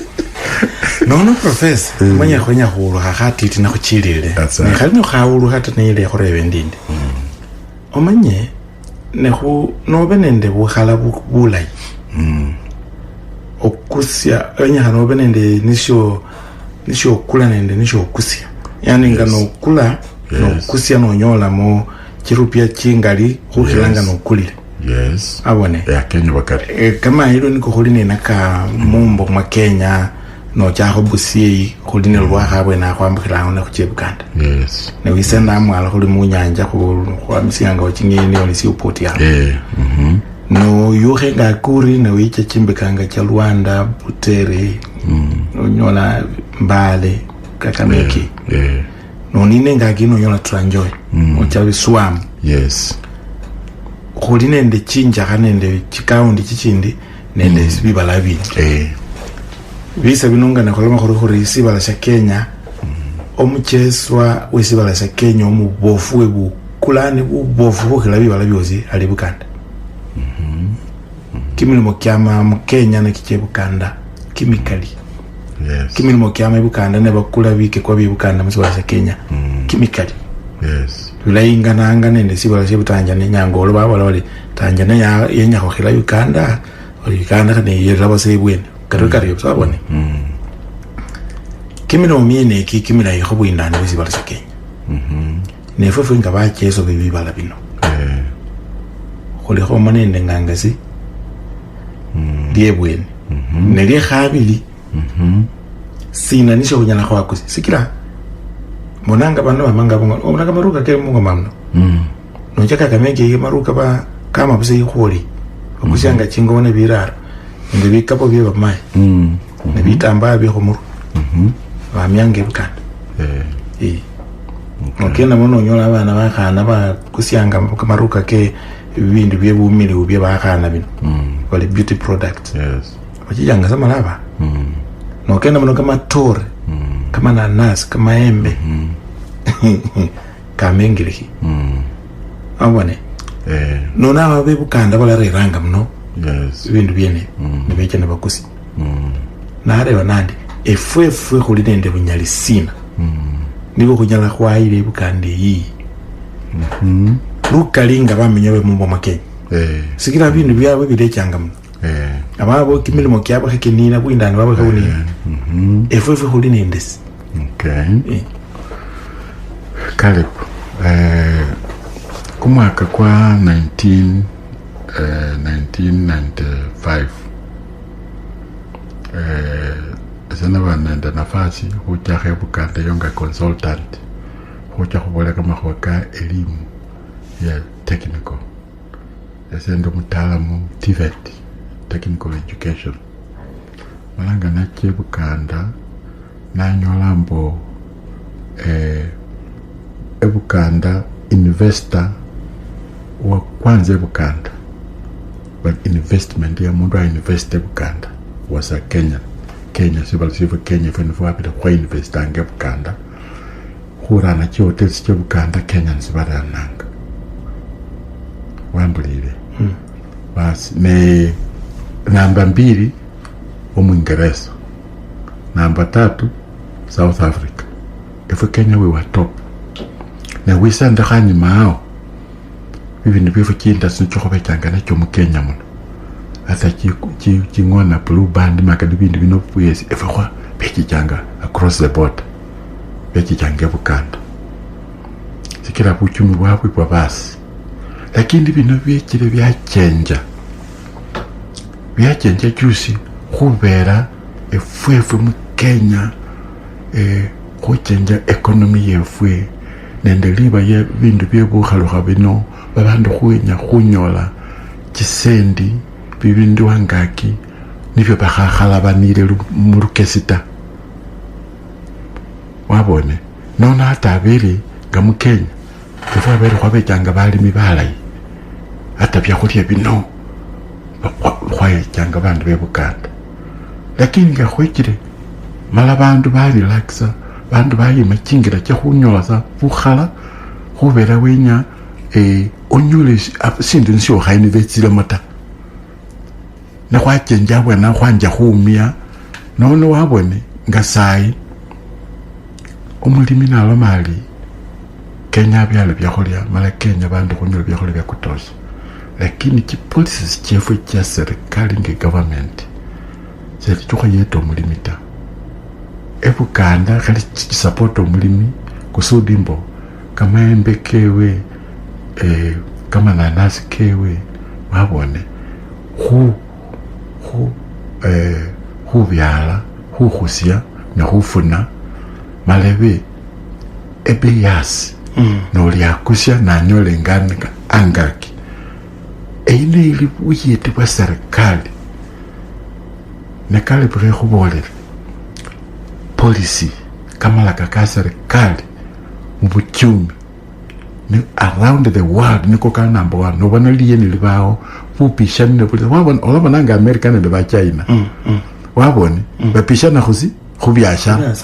No professor. Manya khonya khulu khati tina khuchilile. Khali no khawulu khati nile khorebe ndinde. Omanye ne khu no benende bukhala bulai. Okusya enya no benende nisho kula nende nisho okusya. Yani ngano kula no kusia no nyola mo chirupia chingali khukilanga no kulile. Yes. Abone. Ya Kenya bakari. Kama hilo niko khuline naka mumbo mwa Kenya no chaho busi khuline lwa khabwe na kwambukila na kuchebukanda. Yes. Ne wisenda amwala khuli mu nyanja kwa misianga wachingeni oli si upoti ya. No yuhe nga kuri na wicha chimbekanga cha Luanda, Butere, no nyola Mbale, Kakameki. No nine nga gino nyola Tranjoy. Ochawi Swam. Yes. Khuli nende chinja kanende chikaundi chichindi nende sibibala bindi. Bisa binunga na koloma khuri sibala sha Kenya. Omucheswa wesibala sha Kenya omubofu webu kulani ubofu bukila bibala byozi ali Bukanda. Kimilimo kyama mu Kenya na kichebukanda kimikali. Yes. Kimilimo kyama Bukanda ne bakula bike kwa Bukanda musibala sha Kenya kimikali. Yes. Ulainga nanga nende sibala sha Tanzania nyangolo baba wale Tanzania yenya khokhila Uganda Uganda kane yiraba sebwene karukari yobsabone. Kimilimo miene kimila ykhobwindana musibala sha Kenya. Nefo nga bachezo bibala bino. Kholi kho manende ngangasi diebweni neli khabili sina nisho kunyala khwako sikira monanga bano bamanga bonga onaka maruka ke mungo mamno no chaka kamege ye maruka ba kama buse yikholi okusyanga chingone birara nde bikapo bye bamai ne bitamba bye khomuru bamyange Bukanda okena mono nyola abana bakhana ba kusyanga maruka ke ibindu bye bumili bye bakhana bino wale beauty products. Yes. Wachijanga sama lava. No kena mono kama tore, kama nanas, kama embe, kama engiriki. Awane. No na wabe Bukanda wala riranga mno. Yes. Ibindu byene nibeche na bakusi. Na hare wanandi efwe khuli nende bunyali sina. Nibo kunyala khwaile Bukanda yi. Lukalinga bamenyewe mumbo makenya. Sikira bindu byawe bilechanga mno. Ababo kimilimo kyabo hekinina bwindani babo khawuni. Efwe khuli nendesi. Okay. Kalep. Kumwaka kwa 1995 sana banenda nafasi hucha Buganda yonga consultant hucha kuboleka mahwaka elimu ya technical esendo mutaalamu TVET technical education malanga nache Buganda nanyolambo Buganda investor wa kwanza Buganda but investment ya mundu invest Buganda was a Kenya civil Kenya fenfo apita kwa invest ange Buganda hurana chi hotels chi Buganda Kenyans barananga wambulile basi ne namba 2 Uingereza namba 3 South Africa if Kenya we were top na wisanda khani mao ibintu bifo kinda sinchokobe cyangana cyo mu Kenya muno asa ki ngona blue band makadi bintu bino puyesi efakwa peki cyanga across the border peki cyanga Buganda sikira buchumi bwabwe kwa basi lakini bino byekire byachenja cyusi kubera efwefu mu Kenya kuchenja economy yefwe nende liba ye bintu byebuhaluha bino babandu kunyola chisendi bibindu wangaki nibyo bakhalabanile mulukesita wabone nona hata abiri nga mu Kenya efa abiri khwabechanga balimi balayi hata byakhulya bino khwayechanga bandu be Buganda lakini nga khwekile mala bandu barelaxa bandu bayima chingira chakhunyola sa bukhala khubera wenya onyule sindu nsyo khaini vetsile mata na khwachenja bwana khwanja khumia nono wabone nga sai omulimi nalo mali Kenya byalo byakhulya mala Kenya bandu khunyola byakhulya bya kutosha lakini policies chefu cha serikali nge government seti chukha yeto omulimi ta Buganda khali support omulimi kusudimbo kama embe kewe kama nanasi kewe wabone byala khusia na khufuna malebe ebeyasi nolyakusya nanyole nganga angaki eyine ili uyete bwa serikali nekale bure khubolera policy kama la kaka serikali mubuchumi ni around the world niko ka number 1 no bana liye ni libao pupishana ne policy wabona olabona nga America ne ba China wabone bapishana khuzi khubyasha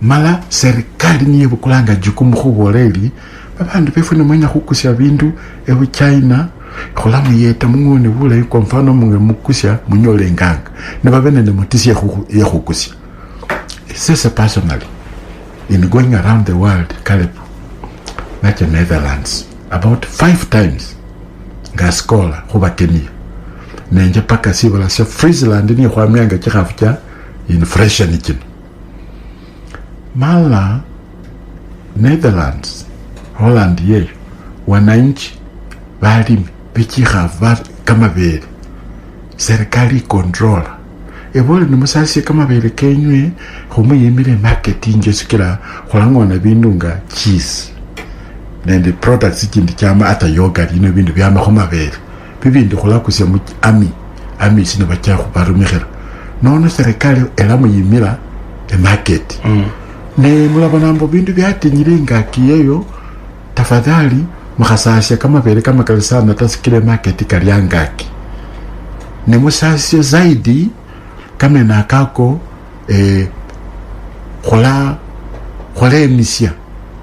mala serikali niye bukulanga jukumu khuboleli babandu befune mwenya khukusya bindu ebu China kholamu yeta mungone bula kwa mfano munge mukusya munyole nganga ne babene ne mutisi ya khukusya sasa personally in going around the world Caleb like the Netherlands about 5 times nga scholar khuba Kenya nenje paka sibala sya Friesland ni khwamyanga chikhafu cha inflation kino mala Netherlands Holland ye wananchi balimi bichikhafu kama bele serikali control ebole ni musasi kama bele kenywe khumuyimile marketing esikira khulangona bindu nga cheese nende products ikindi chama ata yogurt ino bindu byama khumabele bibindi khulakusya mu ami sino bacha khubarumikira nono serikali elamuyimila market ne mulabona mbo bindu byatinyire ngaki yeyo tafadhali mukhasasya kama bele kama kalisana tasikile market kalyangaki ne musasya zaidi kama nakako khola emisya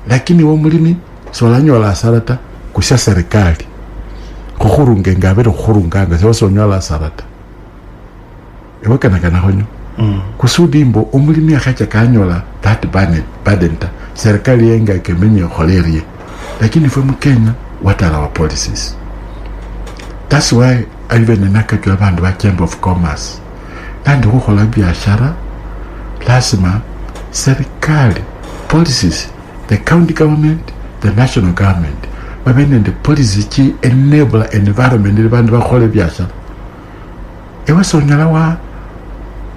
lakini wo mulimi solanyola asarata kusya serikali kukhurunga ngabere khurunganga sosonyola asarata ewakana kana honyo kusudimbo omulimi akhacha kanyola that badenta serikali yenga kemenye kholerie lakini fwe mu Kenya watala wa policies. That's why even nakajwa bandu wa Chamber of Commerce nandi khukhola biashara lazima serikali policies, the county government, the national government babene the policies chi enable environment bandu bakhole biashara ewa sonyala wa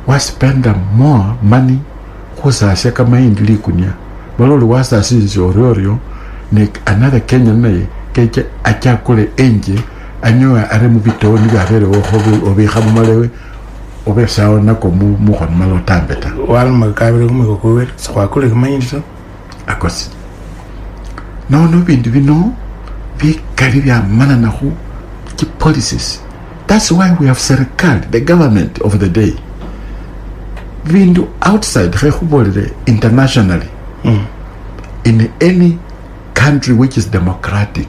waspenda more money khusasya kamaindi likunia baloli wasasisya oryooryo ne another Kenyan naye keche achakule enje anyoa are mubitoni byaberewo obikha mumalewe obesawo nako mukhono malo tambeta walma kabire kumiko kuwere sakwakule kamaindi to akosi nono bindu bino bikali byamana nakhu policies. That's why we have serikali, the government of the day. Bindu outside internationally in any country which is democratic,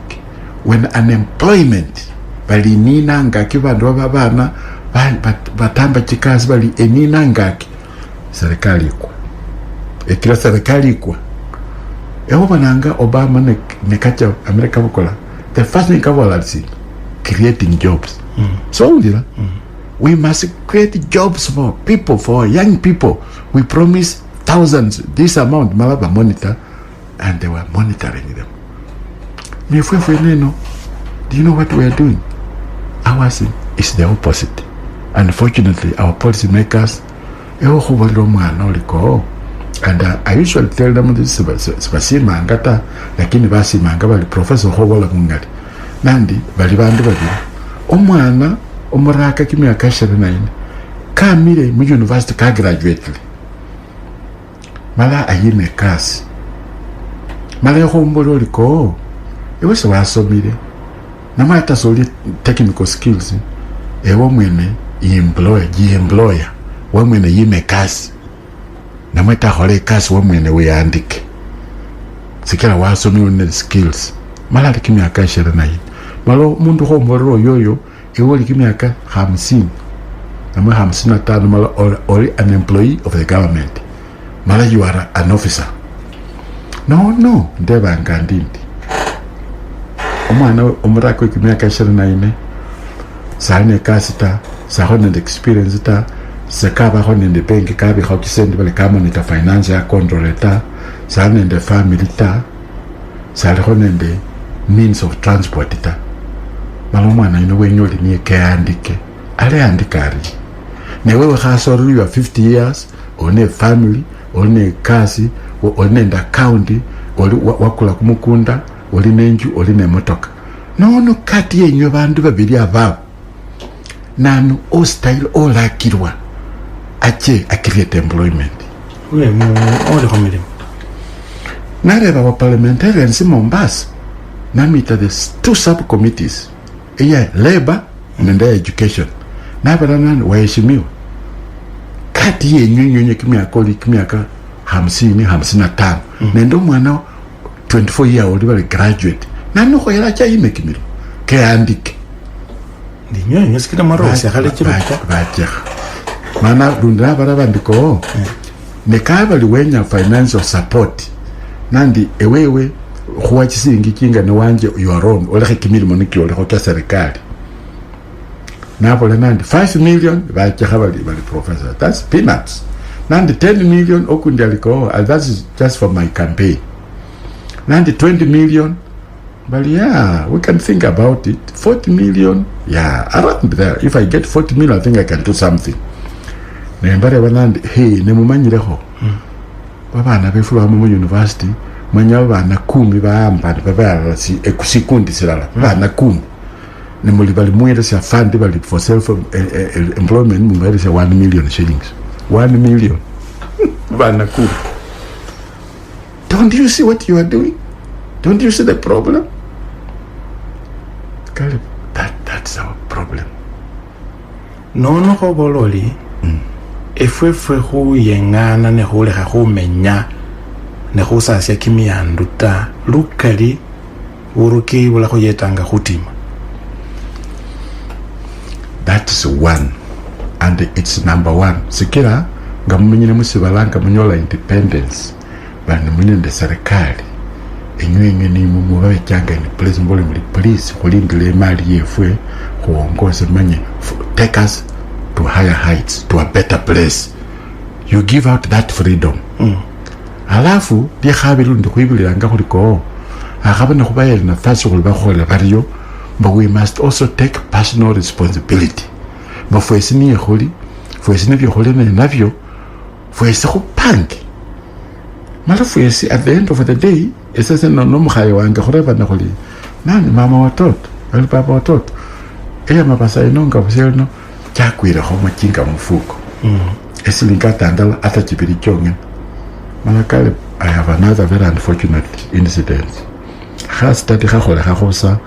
when unemployment bali nina ngaki bandu babana batamba chikazi bali enina ngaki serikali ikwa ekira serikali ikwa eho bananga Obama ne kacha America bukola the first thing kabola creating jobs. So we must create jobs for people, for young people. We promise thousands this amount malaba monitor, and they were monitoring them. Do you know what we are doing? Ours is the opposite. Unfortunately, our policy makers, and I usually tell them this mangata, lakini basi manga bali professor hobola mungati nandi bali bandu babiri omwana omuraka kimyaka 29 kamire mu university ka graduate mala ayine kasi mala yombolo liko ewe se wasomire namata soli technical skills ewo mwene employer wa mwene yime kasi namata hole kasi wa mwene we andike sikira wasomire ne skills mala kimyaka 29 malo mundu hombolo yoyo ewe kimyaka 50 namwe 55 mala or an employee of the government mala you are an officer no ndeba ngandindi omwana omurako kimyaka 29 sane kasita sahone the experience ta sekaba hone the bank kabi khokisende bale kamonita finance ya control ta sane the family ta sale hone the means of transport ta malo mwana ino wenyoli ni keandike ale andikari newewe khasoro you are 50 years one family one kasi one nda county oli wakula kumukunda oli nenju oli nemotoka nono kati yenyo bandu babiri ababo nanu o style o lakirwa ache create employment we ole komile nareba wa parliamentarians in Mombasa namita the two subcommittees labor and education nabalana waheshimiwa kati yenyo kimyaka 50-55 nendo mwana 24 year old bali graduate nanu khoyela cha imekimiro ke andike ndinyo sikira maro sekale chiruka bacha mana runda barabandiko ne kabali wenya financial support nandi ewewe khuwa chisingi kinga ne wanje your own ole khikimiro moniki ole khokya serikali nabola nandi 5 million bacha khabali bali professor that's peanuts nandi 10 million okundaliko that's just for my campaign nandi 20 million but yeah we can think about it 40 million around there if I get 40 million I think I can do something nembare banandi ne mumanyireho babana befulwa mu university manya bana 10 baamba babala si ekusikundi silala bana 10 ne muli bali mwere sa fund bali for self employment mu bali sa 1 million shillings 1 million bana 10. Don't you see what you are doing? Don't you see the problem? Caleb, that's our problem. No go bololi. Efwe hu yengana ne hole ha ho menya ne ho sa sia kimianduta lukali uruki wala go yetanga hutima. That's one, and it's number one. Sikira ngamunyine musibalanga munyola independence bana munende serikali enywenye ni mubabe cyanga ni police mbole muri police kulindile mali yefwe kuongoza manye take us to higher heights, to a better place. You give out that freedom. Alafu di khabiru ndikuibilanga kuliko akabana kubayela na fasi kulibakhola bariyo but we must also take personal responsibility. Mafwesini khuli fwesi nebyokhuleme nabyo fwesi khupange mala fwesi at the end of the day esese nomukhaye wange khurevana khuli nani mama watoto ali baba watoto mapasa inonga buselino chakwilekho machinga mufuko esilinga tandala ata chibili chonge mala kale I have another very unfortunate incident khastati khakholekha khosa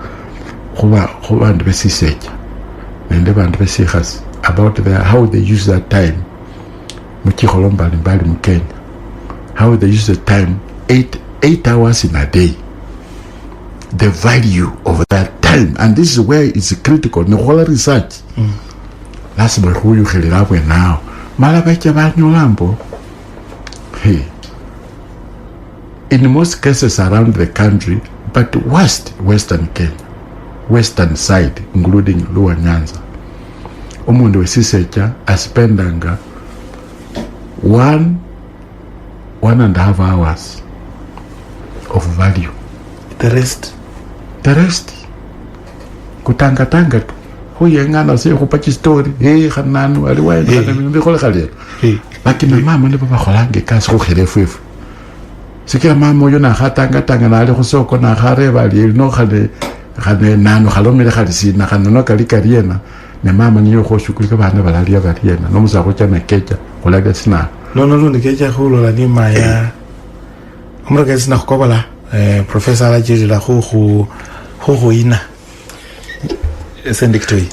khuba bandu besisecha nende bandu besikhasi about how they use that time muchikholo mbali mu Kenya, how they use the time 8 hours in a day, the value of that time, and this is where it's critical nekhola research lazima khuyukhilila bwe now mala bacha banyolambo in most cases around the country, but western Kenya, western side including Lower Nyanza, umundu wesisecha aspendanga 1.5 hours of value. The rest kutanga tu huyengana se kupachi story khananu aliwaenda na mimi khole khale lakini mama ne baba kholange kasi khokhirefu sikira mama oyo na khatanga na ali khusoko na khareba ali no khale nanu khalomele khali sina khanono kali kariena ne mama niyo khoshukulika bana balalia bariena no musa khochana kecha kholaga sina no ndi kecha khulo la ni maya umroga sina khokobala professor la jira khu ina sendictory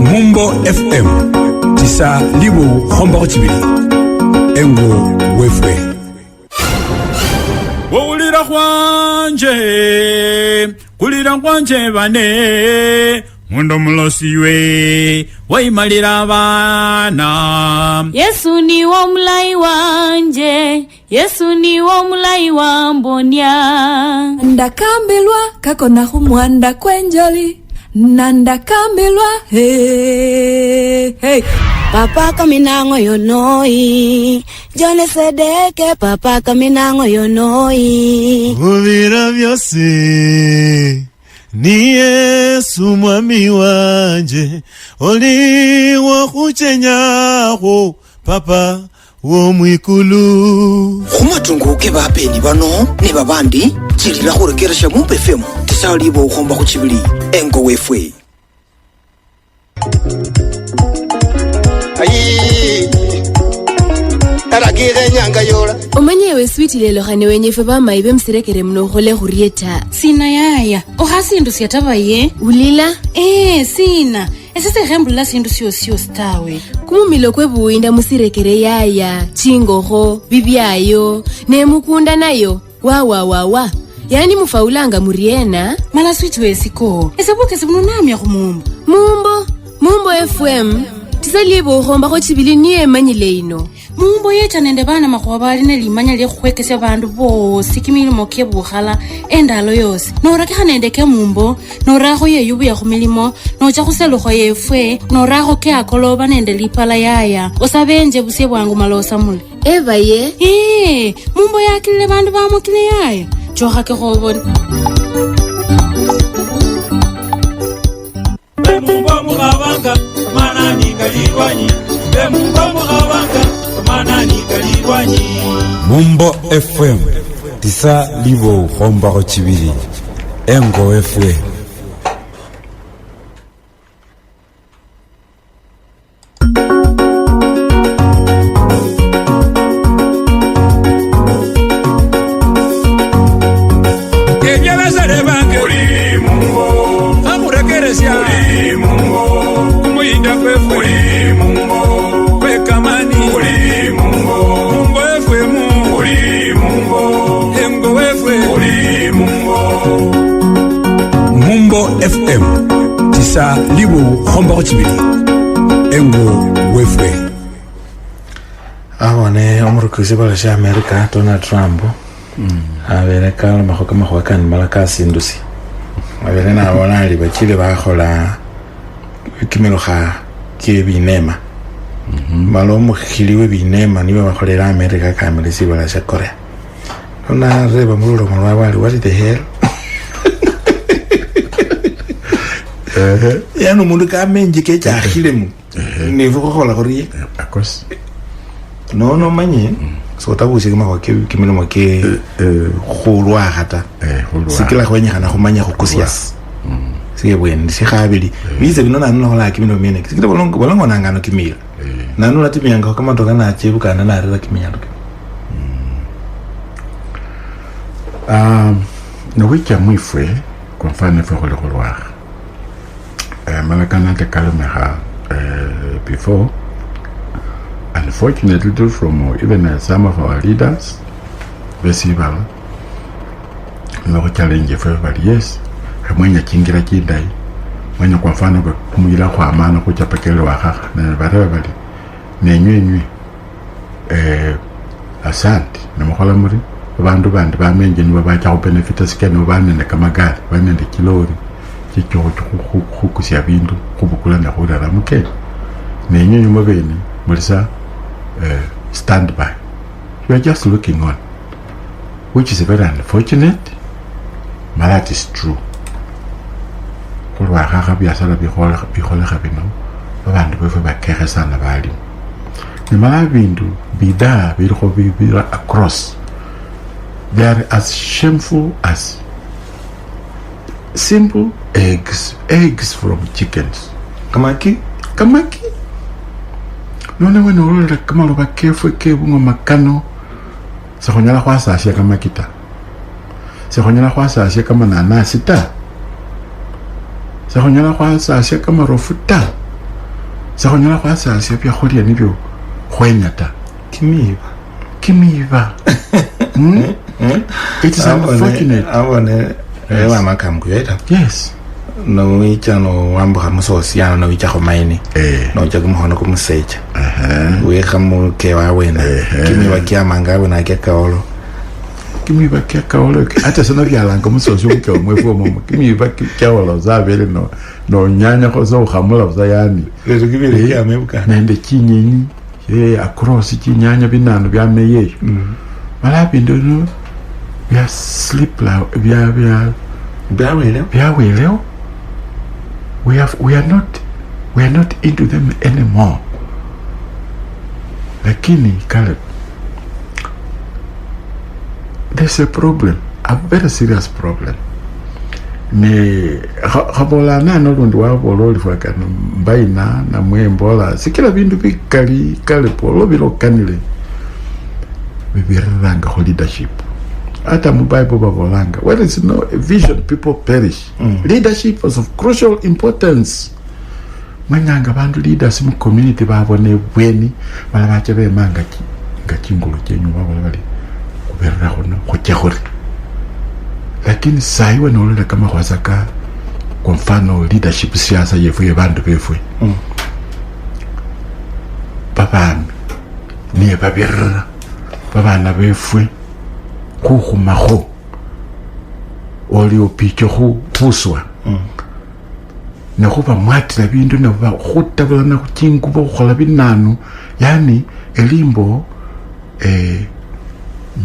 Mumbo FM tisa libo khomba chibili engo wefwe Wulira kwanje bane mundo mulosiwe waimalira bana Yesu ni wo mulai wanje Yesu ni wo mulai wambonya ndakambelwa kako na humwanda kwenjoli nandakambelwa hey Papa kaminango yonoi Jone sedeke papa kaminango yonoi Uvira vyose ni Yesu mwami wanje oli wo kuchenyaho papa wo mwikulu khumatunguke bapeni bano ne babandi chilila khurekeresha mu FM tisali bo khomba khuchibili engo wefwe ayi aragire nyanga yola omanyewe switi lelo khane wenyefe bamayibe msirekere mno khole khurieta sina yaya ohasindu syatabaye ulila sina esese khembula sindu syo stawe kumumilo kwebuinda musirekere yaya chingoho bibyayo ne mukunda nayo wa yani mufaulanga muriena mala switi wesiko esebuke sebununamya khumumbo Mumbo FM tisalibo khomba kho chibili niye manyile ino Mumbo yeta nende bana makhwabali ne limanya lye khwekesya bandu bosi kimilimo kye bukhala endalo yose norakha nende ke mumbo norakho yeyubu ya khumilimo nocha khuselukho yefwe norakho ke akoloba nende lipala yaya osabenje busye bwangu malosa mule ebaye mumbo yakilile bandu bamukile yaya chokha ke khobona Mumbo mukhabanga manani kalirwanyi Mumbo mukhabanga manani kalirwanyi Mumbo FM tisa libo khomba chibili engo wefwe FM tisa libo khomba chibili engo wefwe awone omurukuzi bala sha America Donald Trump abere kala mahoka mahoka ni malaka sindusi abere na bona li bakile ba khola kimeloha kibinema malomo khiliwe binema niwe bakholera America kamele sibala sha Korea ona reba mulo molwa bali what the hell ya no mundu ka menje ke cha khilemu ni vuko khola khori akos no manye so tabusi ke maho ke kimelo ke khulwa gata sikila go nyana go manya go kusias se buen se gabedi bize binona nna go la kimelo mene ke ke bolongo nangano kimilo nanu lati mianga kama toka na achibu kana na rela kimiyalo no wiki mwifwe kwa mfano fwe kolwa malakana te kalmeha before unfortunately from even some of our leaders festival no challenge for yes mwenye kingira kidai mwenye kwa mfano kumira kwa amana kuchapekele wa kaka na barabara nenywe asante namukola muri abantu bandi bamenje niba bacha ku benefit sikene banene kamagari banene kilori kicyo kukusya bintu kubukula na hura muke nenywe mubeni mulisa stand by. We are just looking on, which is very unfortunate, but that is true. Kulwa kaka biasala bihola kabino abantu befe bakere sana bali ni mala bindu bida birho bibira across. They are as shameful as simple eggs from chickens. Kamaki none weno rola kama roba kefu bungo makano sa khonyala khwa sa kama kita se khonyala khwa sa kama nanasi ta se khonyala khwa sa kama rofuta se khonyala khwa sa pya kholia nibyo khwenya ta kimiba it is unfortunate awone ewa makamku yeta yes no icha no wambo hamusosiana no icha khomaini no icha kumhono kumusecha we khamu ke wa wena kimi ba kya manga bona ke kaolo kimi ba kya kaolo ata sana byala ngomusoso ke omwefu omo kimi ba kya wala za bele no nyanya ko zo khamula za yani lezo kibile kya mebuka nende chinyinyi across chinyanya binano bya meye mala bindo no bya sleep la bya weleo we are not into them anymore. Lakini Caleb, there's a problem, a very serious problem. Ne habola na no ndo wa bololi fwa kana mbaina na mwembola sikila bindu bikali kale polo biro kanile bibiranga leadership. Ata mu Bible babolanga where is no vision people perish. Leadership is of crucial importance. Manyanga bandu leaders mu community babone bweni bala bache be manga ngachingolo chenyu babole bali kuberra hono khochehore. Lakini sai wanolela kama kwasaka kwa mfano leadership siasa yefuye bandu befuye babana niye babirra babana befuye kuhumaho oli opicho huswa na kuba mwatira bindu na ba khutabula na kuchinguba khola binanu yani elimbo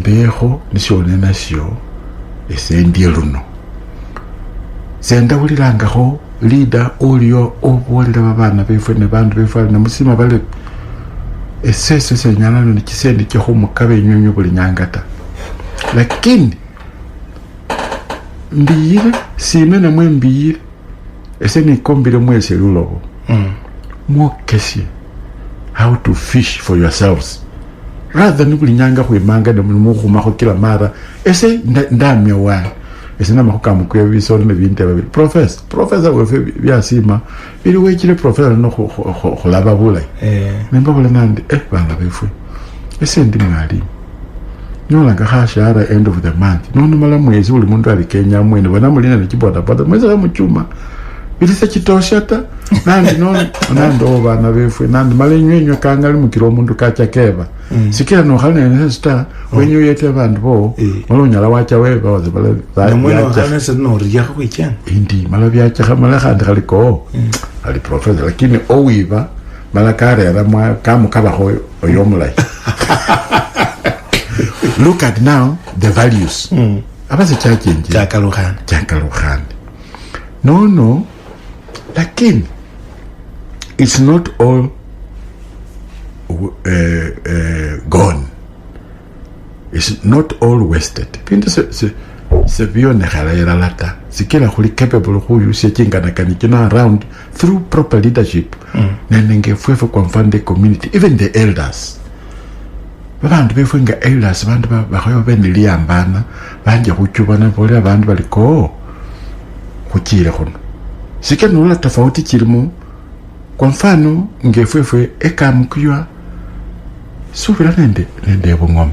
mbeho nisione nasyo esendieluno senda ulirangaho leader olio obolera babana befe ne bandu befe na musima bale esese senyana no kisendi cyo mukabe nyonyo buli nyangata lakini mbiyire sime na mwembiyire ese ni kombire mwese lulobo mwokesye how to fish for yourselves rather than kulinyanga kwemanga na mukhumako kila mara ese ndamya wa ese na makoka mukwe bisoro ne binte babiri professor wefe byasima bili wechile professor no khulaba bulai nemba bula nandi bana befu ese ndi mwali nola ngahashara end of the month nono mala mwezi uli mundu ali Kenya mwene bana mulina ne kiboda boda mwezi ga muchuma bilisa kitosha ta nandi no nandi obana befwe nandi malenywe kangali mukiro omundu kachakeba sikira no khane sta wenyu yete bandu bo molonyala wacha weba wazibala na mwana khane se no riya khwichen indi mala byacha khamala khandi khaliko ali professor lakini owiba mala karera mwa kamukaba ho oyomulai. Look at now the values abase chachenje chakalukhana no lakini it's not all gone, it's not all wasted. Pinto se vione khala lata sikila khuli capable khu use chingana kanikina around through proper leadership nenenge fwefe kwa mfande community, even the elders babandu befunga elders bandu bakhoyo beniliyambana banje khuchubana bole abantu baliko khuchile khono sikenula tofauti chilimo. Kwa mfano ngefwefe ekamukuywa subira nende bungoma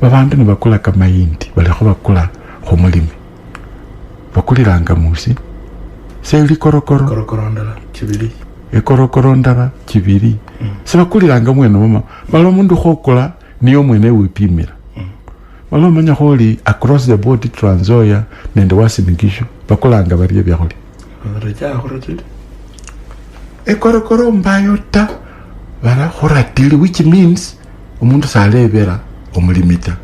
babandu ne bakula kama yindi balikho bakula khomulimi bakuliranga musi seli korokoro ndala kibili ekorokoro ndala kibili sebakuliranga mwene mama balo mundu khokula niyo mwene wipimira balo manya kholi across the board Trans Nzoia nende Wasingishu bakulanga bariye byakholi raja khorotili ekorokoro mbayo ta bala khoratili, which means umundu salebera omulimita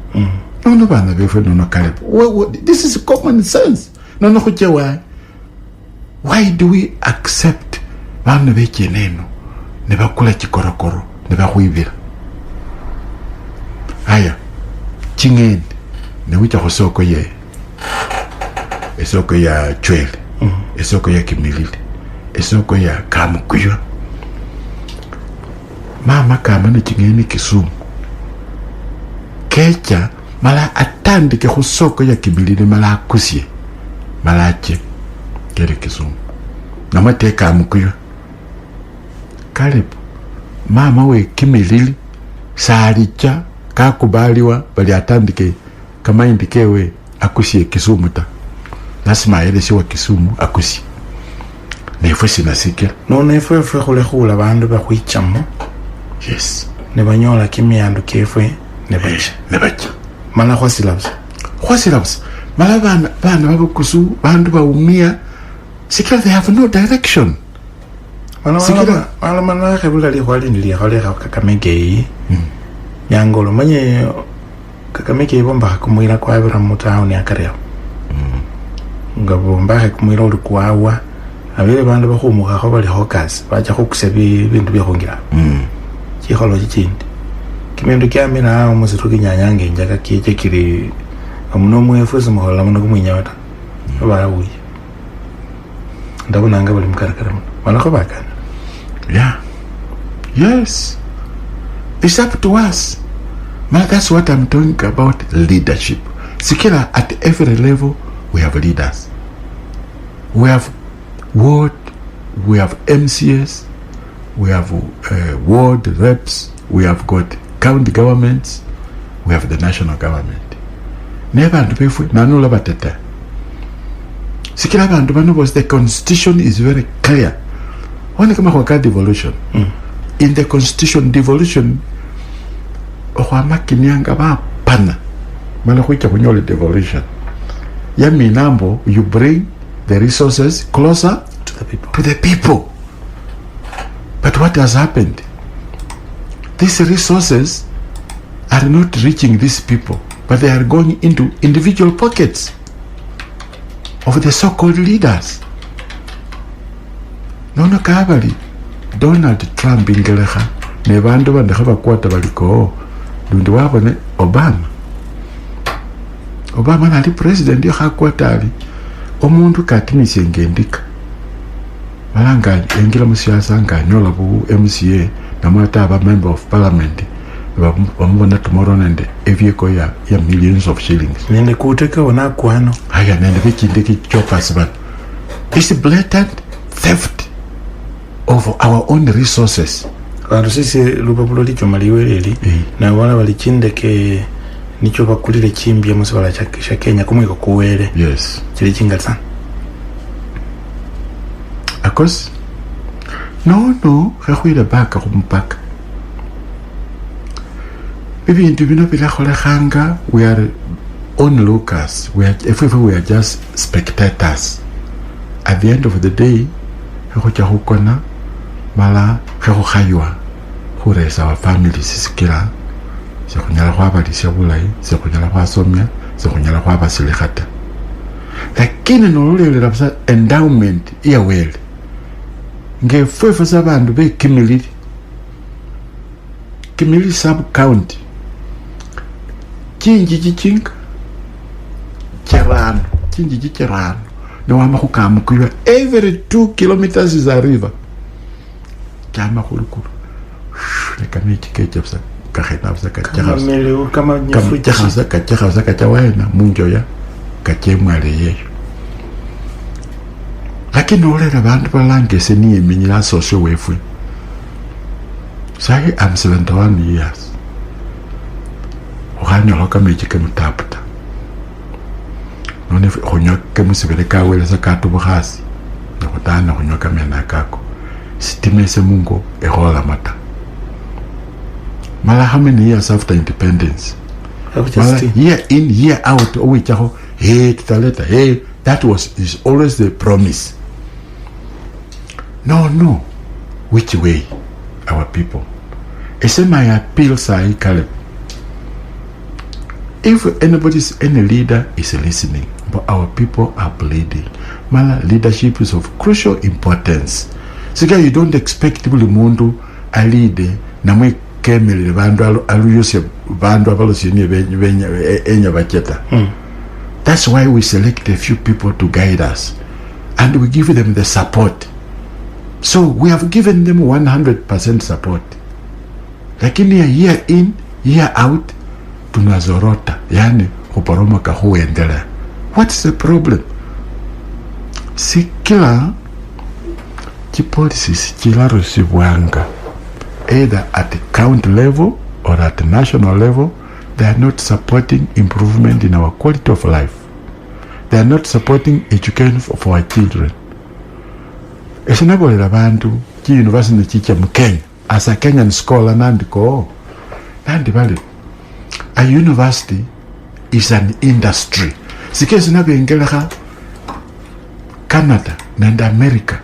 no bana befe no kale. This is common sense. No khuchewa. Why do we accept bana bekeneno ne bakula chikorokoro ne bakhwibira aya chingene ne wicha khosoko ye esoko ya chwele esoko ya kimilili esoko ya kamukuywa mama kama ne chingene Kisumu kecha mala atandike khusoko ya kimilili mala akusye mala ache kere Kisumu namateka amukuywa karibu mama we kimilili salicha kakubaliwa bali atandike kama indikewe akusye Kisumu ta nasima ele siwa Kisumu akusye nefwe sinasikira no nefwe khule bandu bakhwichamo yes ne banyola kimyandu kefwe ne bacha mala khwasilabs mala bana babukusu bandu baumia sikira they have no direction. Mana khebula li khwali ndili khale Kakamege nyangolo manye Kakamege bomba kumwira kwa bira mutaoni akareo ngabomba kumwira ulikuwa abere bandu bakhumuka kho bali hokas bacha khukusebi bindu byakhongira chikholo chindi kimendo kyamina umuzitu kinyanyange njaka kiche kiri amuno mwefuza muhola muno kumwinyawata barabuye ndabona ngabali mkarakara wala ko bakana. Yeah, yes, it's up to us. But that's what I'm talking about, leadership. Sikila, at every level we have leaders. We have ward, we have MCS, we have ward reps, we have got county governments, we have the national government. Never and before nanu labatata. Sikila bandu bano was the constitution is very clear. When kama kwa devolution, in the constitution devolution, okhama kinyanga ba pana. Mala khuicha kunyole devolution. Ya minambo you bring the resources closer to the people. But what has happened? These resources are not reaching these people, but they are going into individual pockets of the so-called leaders. Nono kabali Donald Trump ingeleha ne bandu bande khabakwata baliko ndundi wabone Obama nali president yo khakwata ali omundu katinisye ngendika malanga engila musiasa nganyola bu MCA namata aba member of parliament bamubona tomorrow nende evyeko ya millions of shillings nende kuteka wana kwano aya nende bikindiki chopas ban. It's blatant theft of our own resources. Bantu sisi lupapulo licho maliweleli na wala walichindeke nicho bakulile chimbia musibala cha Kenya kumwiko kuwele yes chili chinga sana Machakos. No, khwile baka kumpaka. Ibintu bino bilakholekhanga, we are onlookers. If we are just spectators. At the end of the day, khukya khukona mala khukhaywa khuresa our families sikila sekhunyala khwabalisya bulayi sekhunyala khwasomya sekhunyala khwabasilikhata lakini nololelela busa endowment iyawele ngefwefe sabandu bekimilili sub county chinji cherano newama khukamukuywa every 2 kilometers is a river kama khulukulu leka mechikecha busa kakhena busa kachakha kachawaena munjoya kachemwale yeyo lakini olera bantu balangese niye minyila social wefwe sahi I'm 71 years ukhanyola kamechike mutaputa none khonyoke musibele kawelesa katu bukhasi nakutana khonyoka mena kako sitimese mungo ehola mata mala how many years after independence mala year in year out owichaho hey tutaleta hey that is always the promise. No which way our people ese my appeal sai Caleb, if any leader is listening, but our people are bleeding. Mala leadership is of crucial importance. Sika you don't expect buli mundu alide namwe kemele bandu aluyose bandu abalosini enya bacheta. That's why we select a few people to guide us and we give them the support. So we have given them 100% support. Lakini year in year out tunazorota, yani kuporomoka huendelea. What's the problem? Si kila policies kila rusibwanga either at the county level or at the national level, they are not supporting improvement in our quality of life. They are not supporting education for our children. Esinabolera bantu ki university chicha mu Kenya as a Kenyan scholar nandiko bali a university is an industry. Sikezi nabengela Canada and America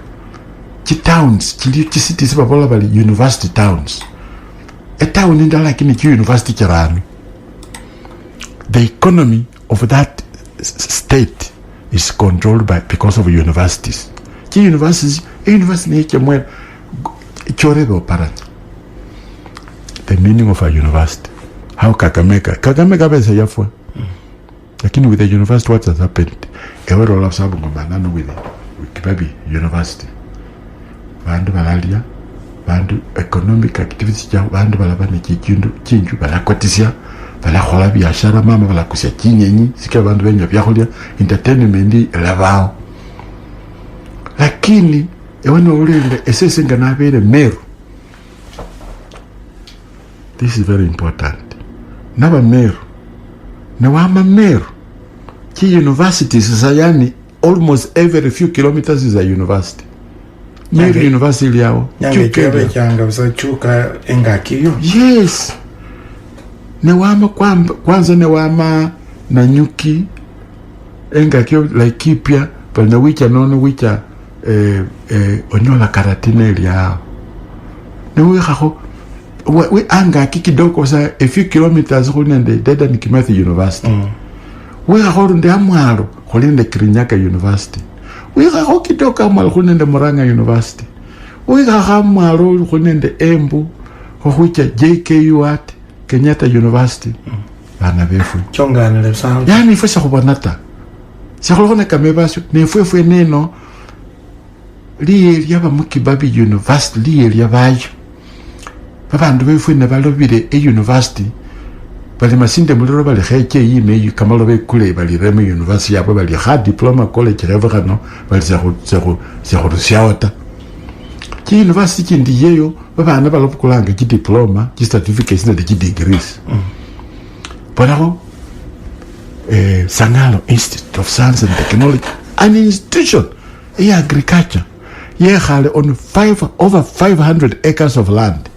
chi towns chi cities babola bali university towns. A town in lakini chi university charani. The economy of that state is controlled because of universities. Chi university chemwe chorebe parent. The meaning of a university. How Kakamega bese yafwa. Lakini with the university what has happened? Ewe rola sabu ngomanano with Kibabi University. Bandu balalia, bandu economic activities ja bandu balabane chinju balakotisia, balakhola biashara mama balakusia chinyenyi, sike bandu benya byakholia entertainment elabao. Lakini ewe no ulile esese nganabere meru. This is very important. Naba meru. Nawama meru. Ki universities sayani almost every few kilometers is a university. Meru university yao. Chuka engakiyo. Yes. Nawama kwanza nawama na nyuki engakiyo Laikipia pala wicha nono wicha onyola karatineli yao. Nawe kako we anga kikidoko sa a few kilometers khulinde Dedan Kimathi University. We khorunde amwalo khulinde Kirinyaga University. We khako kidoko amwalo khulinde Murang'a University. We khakhamwalo khulinde Embu khokhucha JKU at Kenyatta University. Bana befu chonganele sawa. Yani fesa khubonata. Sekhulona kamebasyo nefwe neno liye mu Kibabi University liye bayo. Babandu befune balobile university bali masinde muliro bali kheke yimeyi kamalo bekule bali reme university yabo bali ha diploma college revano bali zero rusiawata ki university kindi yeyo babana balobukulanga ki diploma ki certificates and ki degrees. Bonako Sangalo Institute of Science and Technology, an institution in agriculture yekhale on over 500 acres of land.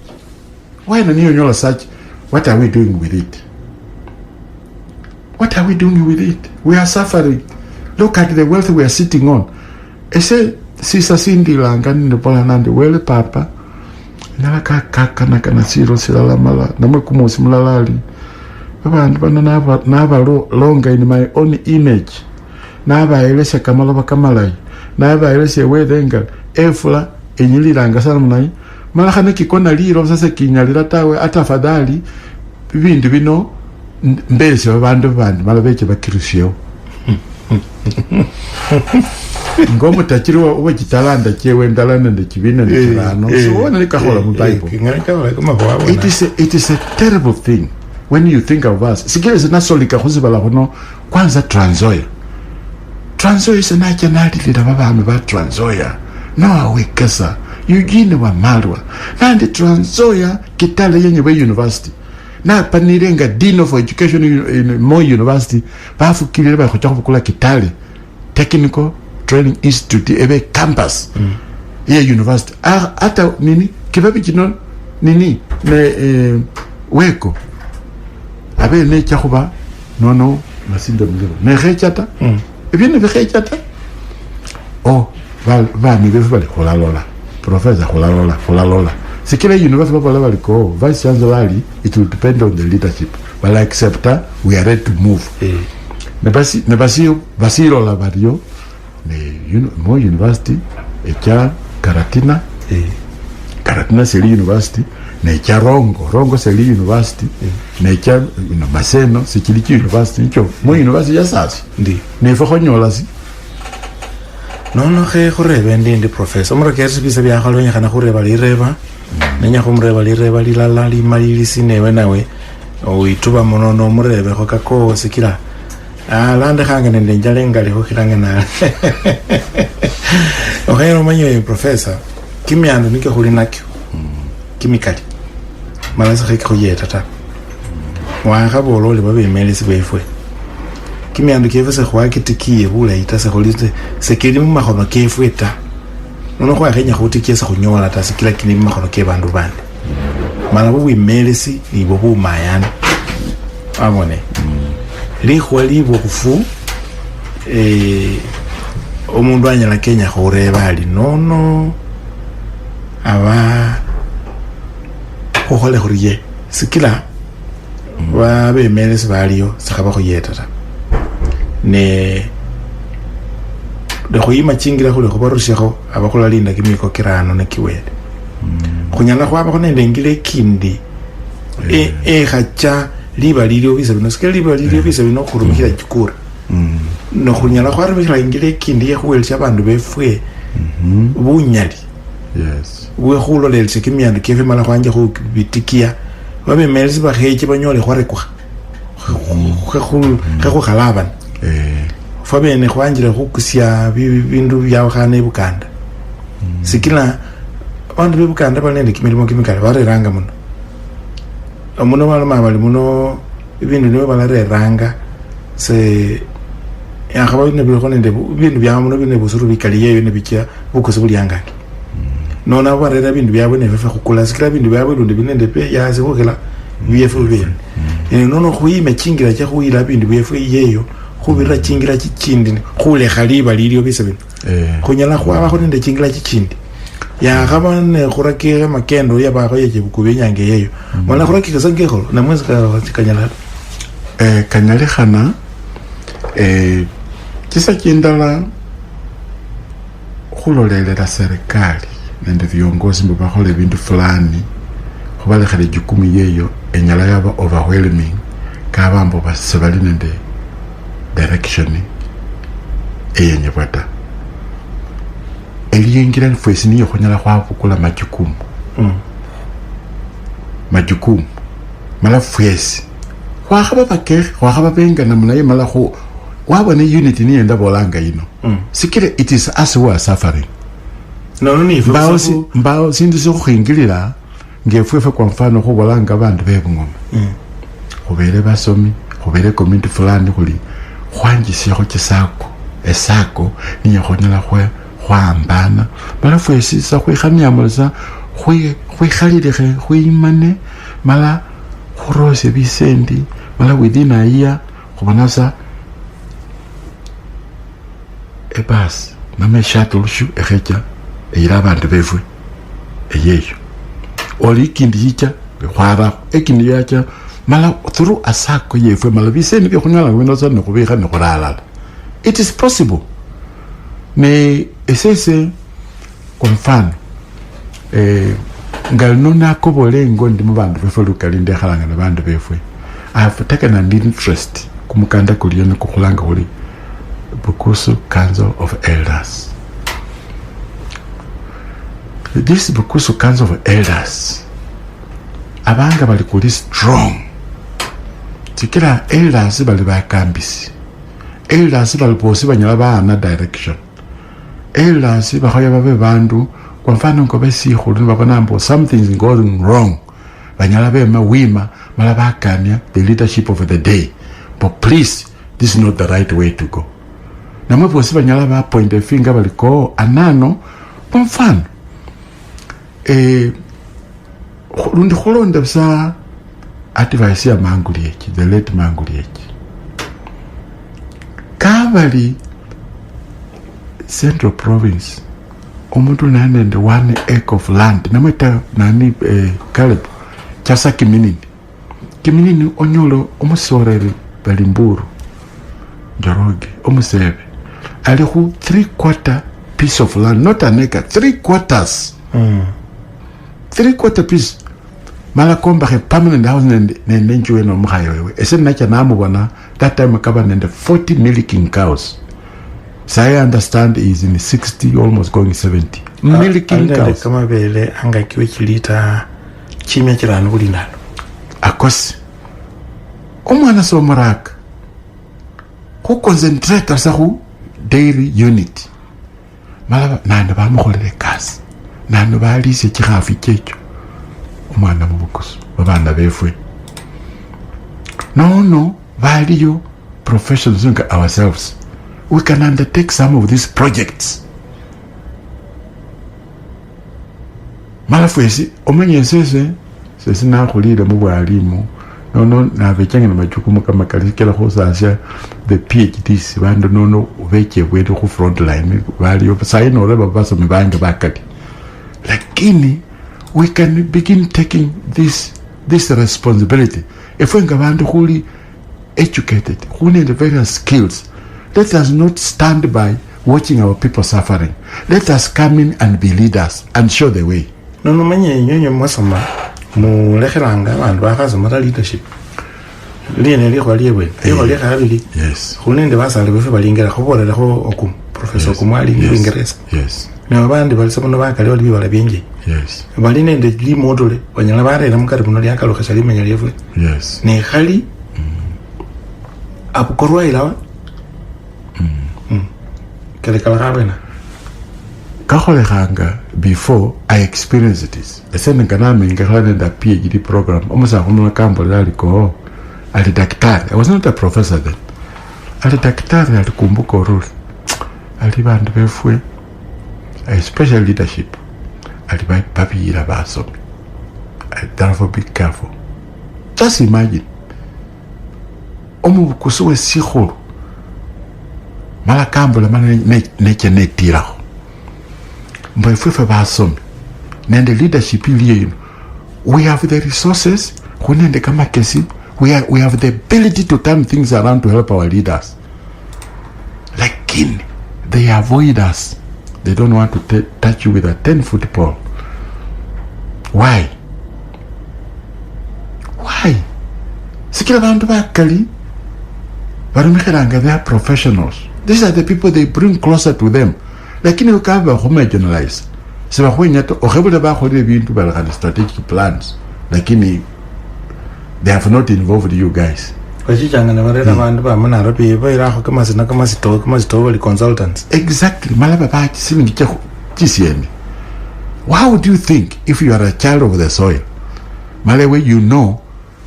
Why not you search? What are we doing with it? What are we doing with it? We are suffering. Look at the wealth we are sitting on. Ese sisa sindi langa ni pola nandi wele papa. Nala kaka na siro silala mala. Namwe kumusi mlalali. Abantu bana naba longa in my own image. Naba elese kamala kamalai. Naba elese wedenga efula enyililanga sana munai. Mala khane kikona liro sasa kinyalira tawe atafadhali bindu bino mbese abantu bandi mala beche bakirushiyo. Ngomo tachiriwa uwe chitalanda chewe ndalanda ndechibina ndechirano. So wana nikahola mu Bible. It is a terrible thing when you think of us. Sikile zinasolika khuzibala kuno kwanza Trans Nzoia. Trans Nzoia senachanali lida babami ba Trans Nzoia. No wekesa. Eugene wa Malwa. Nandi Trans Nzoia Kitale yenye we university. Na panirenga Dean of Education in Moi University. Bafu kilele ba kuchako kula Kitale. Technical Training Institute ebe campus. Ye university. Ata nini? Kibabi chino nini? Ne weko. Abe ne chakuba. No. Masindo mlilo. Ne rechata. Ebi ne rechata. Oh. Va mi vefu bali kolalola. Professor kolalola. Sikile university bali ko vice chancellor, it will depend on the leadership. But I accept we are ready to move. Ne basiro la barrio ne Moi University echa Karatina Karatina Seli University ne echa Rongo Seli University ne echa Maseno Sikilichi University nicho Moi University ya sasa ne fokonyola si no ge gore bende professor mara ke se bisa bya khalo nya kana gore ba lireba nenya go mreba lireba lilala li malili sinewe nawe o ituba monono mrebe go kako sikila lande khanga nende njalenga le go khiranga na o ge no manyo professor kimyando nike go linakyo kimikali mala se go yeta ta wa ga bolo le ba be mele se befwe kimyando ke fese go akitikie bula ita se go lite se ke di magono ke fweta no go agenya go tikie se go nyola ta se kila kini magono ke bandu bande mala bo imelisi ni bo bo mayana amone li khwali bo kufu omundu anyala Kenya go reba ali no aba go gole go riye se kila ba be imelisi balio se ga ba go yeta ta ne de go ima chingira go le go barushego aba go la linda kimiko kirano ne kiwele kunyala go aba go ne ndengile kindi gacha liba lilio bisa bino ske liba lilio bisa bino go rumikira kikura no kunyala go arabela ingile kindi ya go elcha bandu befwe bunyali yes we go lo le se kimyando kefe mala go anje go bitikia ba be melsi ba getse ba nyole go rekwa go galaban fabene go anjira go kusia bindu bya gane bukanda sikila bandu bukanda ba nende kimilimo kimikale ba reranga muno bala mabali muno ibindu ne bala reranga se ya gaba ne bi go nende bindu bya muno bine busuru bikali yeyo ne bikia bukose bulyanga nona ba rera bindu bya bone fefa go kula sikila bindu bya bone binende pe ya se go kela byefu bene nono go ime chingira cha go ila bindu byefu yeyo go bira chingira chichindi go le khaliba lilio bisabino go nyala go aba go nende chingira chichindi ya gaba ne go rakire makendo ya ba go ye bukube nyange yeyo mona go rakike sange go na mwezi ka kanyala kanyale khana kisa kindala khulolelera serikali nende viongozi mbo bakhole bindu fulani khobale khale jukumu yeyo enyala yaba overwhelming kabambo basebali nende direction eyenye bwata eliyengira fwesi niyo khonyala khwabukula majukumu mala fwesi khwakhaba bakere khwakhaba benga namna ye mala khu wabone unity ni enda bolanga ino sikire it is us who are suffering no ni mbao sindu so khingilira ngefwefe kwa mfano go bolanga bandu bebungoma khobere basomi khobere community fulani khuli khwanjisego kisako esako niyo khonyala khwambana mala fwesisa khwikhaniamulisa khwikhalilekhe khwimane mala khurose bisendi mala within a year khubona sa ebasi nameshatulshu ekhecha eyira abantu befwe eyeyo oli ikindi yicha khwara ekindi yacha mala through asako yefwe mala bisendi byokhunyola winoza nekhubikha nekhuralala. It is possible. Me esese kwa mfano ngalino nakobole ngondi mu bantu befwe lukalinde khalanga na bantu befwe. I have taken an interest kumukanda kuliyo nekukhulanga kuli Bukusu Council of Elders. This Bukusu Council of Elders abanga bali kuli strong. Tikira elders bali bakambisi. Elders bali posi banyala baana direction. Elders bakhoya babe bandu kwa mfano ngo besikhulu babona mbo something is going wrong. Banyala bema wima mala bakanya the leadership of the day. But please, this is not the right way to go. Namwe posi banyala ba point the finger baliko anano kwa mfano lundi khulonda busa advice ya Mangulyechi, the late Mangulyechi. Kabali Central Province omuntu nane 1 acre of land nameta nani Caleb chasa kiminini onyolo omusorere balimburu Njoroge omusebe ali khu 3/4 piece of land, not an acre, 3/4 3/4 piece mala komba ke permanent house nende njuwe no mkhayo wewe ese nacha namubona that time kaba nende 40 milking cows. So I understand is in 60 almost going 70 milking cows kama bele anga kiwe kilita chimya chirano buli nalo akosi omwana so moraka ku concentrate sa ku dairy unit mala nande bamukholele kasi nande balise chikhafi checho omwana mu Bukusu babana befwe no value professionals like ourselves. We can undertake some of these projects. Malafwesi omenye sese na khulira mu bwalimu no na vechanga na majukumu kama kalikela khosasya the PhDs bandu no veche bwedu khu front line bali sai no reba basomi bange bakati, lakini we can begin taking this responsibility if we ngabantu khuli educated who need various skills. Let us not stand by watching our people suffering. Let us come in and be leaders and show the way. No manye nyonyo mwasoma mu lekhelanga abantu bakhasoma leadership liene likhwaliebwe likhwaliekhabili yes khunende basale befe balingera khobolelekho okum professor kumwali Ingereza yes na bandi balisoma no bakale bali bibala bingi yes bali nende limodole banyala barera mukari kuno lyakaloka sali menya lyefwe yes ne khali abukorwa ilawa kale kala kabena kakholehanga before I experienced this. Esene kaname ngakhala nda PhD program omusa khumula kambola aliko ali daktari. I was not a professor then. Ali daktari alikumbuka rule ali bandu befwe a special leadership ali babiyira basomi. Therefore be careful. Just imagine Bukusu we sikhulu mala kambola mana neche netiraho mbo ifefe basomi nende leadership iliyo we have the resources kunende kama kesi we have the ability to turn things around to help our leaders, lakini they avoid us. They don't want to touch you with a 10-foot pole. Why sikila bantu bakali barumikiranga, they are professionals. These are the people they bring closer to them. Lakini ukaba home generalize seba khwenya to okhebule ba khole bintu balakana strategic plans, lakini they have not involved you guys. Wachichanga na barera bantu ba mana rapi bayira kho kama sito wali consultants. Exactly. Malaba ba chisingi chisiemi. How do you think if you are a child of the soil? Malewe you know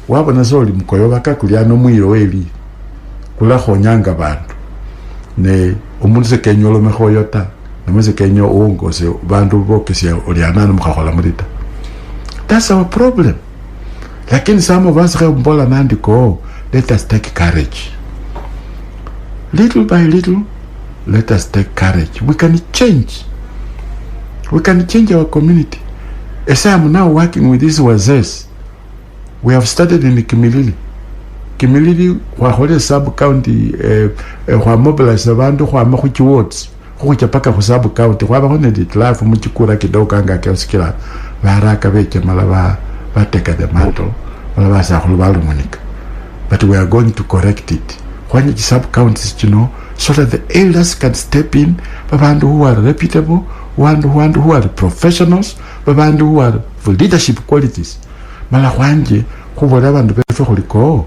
wabona soli mkoyo bakakulya no mwiro weli kula khonyanga bantu ne umuntu sekenyolo mekhoyota nameze kenyo uongose bandu bokesya olianana mukakhola mulita. That's our problem. Lakini some of us have mbola nandiko, let us take courage. Little by little, let us take courage. We can change. We can change our community. As I am now working with these wazes, we have started in Kimilili. Kimilili, wahole sub-county, mobilize bandu, which wards, which apaka sub-county, wahone dit life, muchikura kidoka anga kioskila, varaka veche malava, vateka the mantle, malava sahulubalu monika. But we are going to correct it. When it's sub-counties, so that the elders can step in, babandu who are reputable, who are professionals, babandu who are for leadership qualities. Mala wanje, kuvola bandu befe kuliko,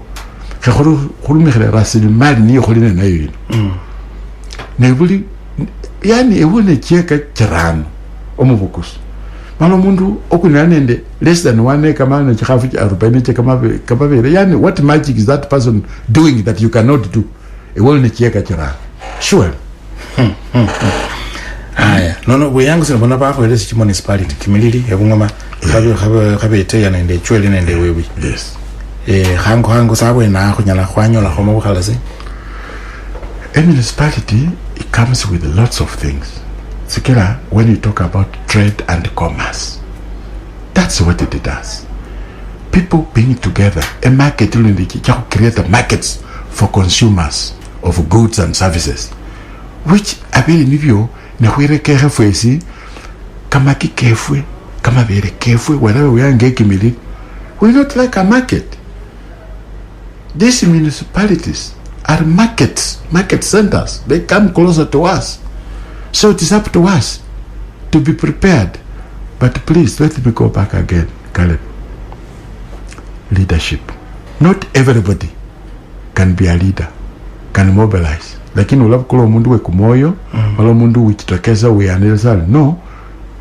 khuru mekhle rasilimali niyo khulina nayo ino. Nebuli, yani ewone cheka chirano, omubukusu. Malo mundu okunanende less than 1 acre man chikhafu cha 40 kamavere. Yani what magic is that person doing that you cannot do? Ewone cheka chirano. Sure. Aya, no we yangu sinabona bafo elesi municipality Kimilili ebungoma khabe ite nende chwele nende wewe. Yes. Hango sabwe na khunyala khwanyola khoma bukhalase. A municipality, it comes with lots of things. Sikira, when you talk about trade and commerce, that's what it does. People being together, a market, create markets for consumers of goods and services, which abeli nivyo na huire kerefu esi kama kikefwe kama vere kefwe whatever we are Kimilili, we not like a market. These municipalities are market centers. They come closer to us. So it is up to us to be prepared. But please, let me go back again, Caleb. Leadership. Not everybody can be a leader, can mobilize. Lakini ulabukula mundu we kumoyo, wala mundu wichitokeza we aneleza. No,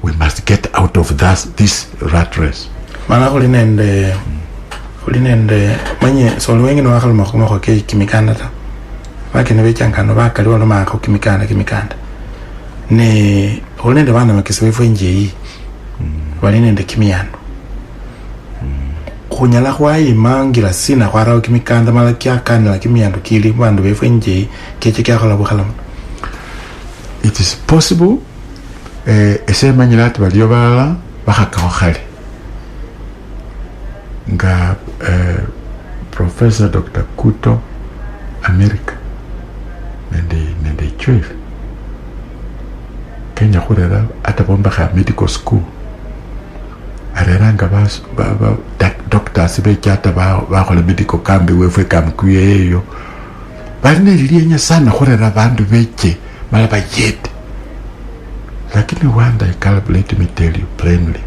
we must get out of this rat race. Mana kulinende manye solo wengi no akhalu makoma kwa kimikanda ta. Bakene bechankano bakali wano maka kimikanda. Ne kulinende bana makisiwefu nje walinende kimiyano. Kunyala khwayi mangira sina khwarawo kimikanda mala kyakanila kimiyando kili bandu befu nje keche kyakhola bukhala. It is possible esemanyira ati baliyo balala bakhakawo khale nga Professor Dr. Kuto America nende chwele Kenya khurera ata bombakha medical school areranga ba doctors bekyata bakhola medical camp wefe kamkuye eyo balina lilienya sana khurera bandu beche mala bayete. Lakini one day, Caleb, let me tell you plainly,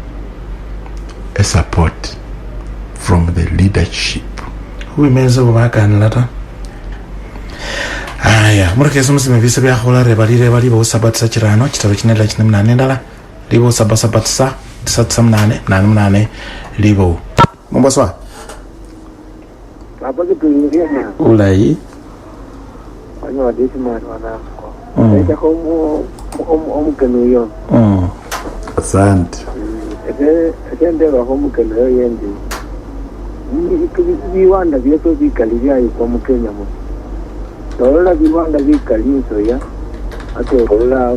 a support from the leadership. Who means over Canada? Aya, Murkes Muslim Visa Hola, Rebali, Sabat Sachirano, Chitarichinella Chinamandala, Libo Sabasabatsa, Satsam Nane, Nanumane, Libo. Mombaswa. Ulai. I know this man on home. Asante. Again, there are home can viwanda vyetu vikali vya kwa Kenya mo. Dola viwanda vikali so ya. Ato dola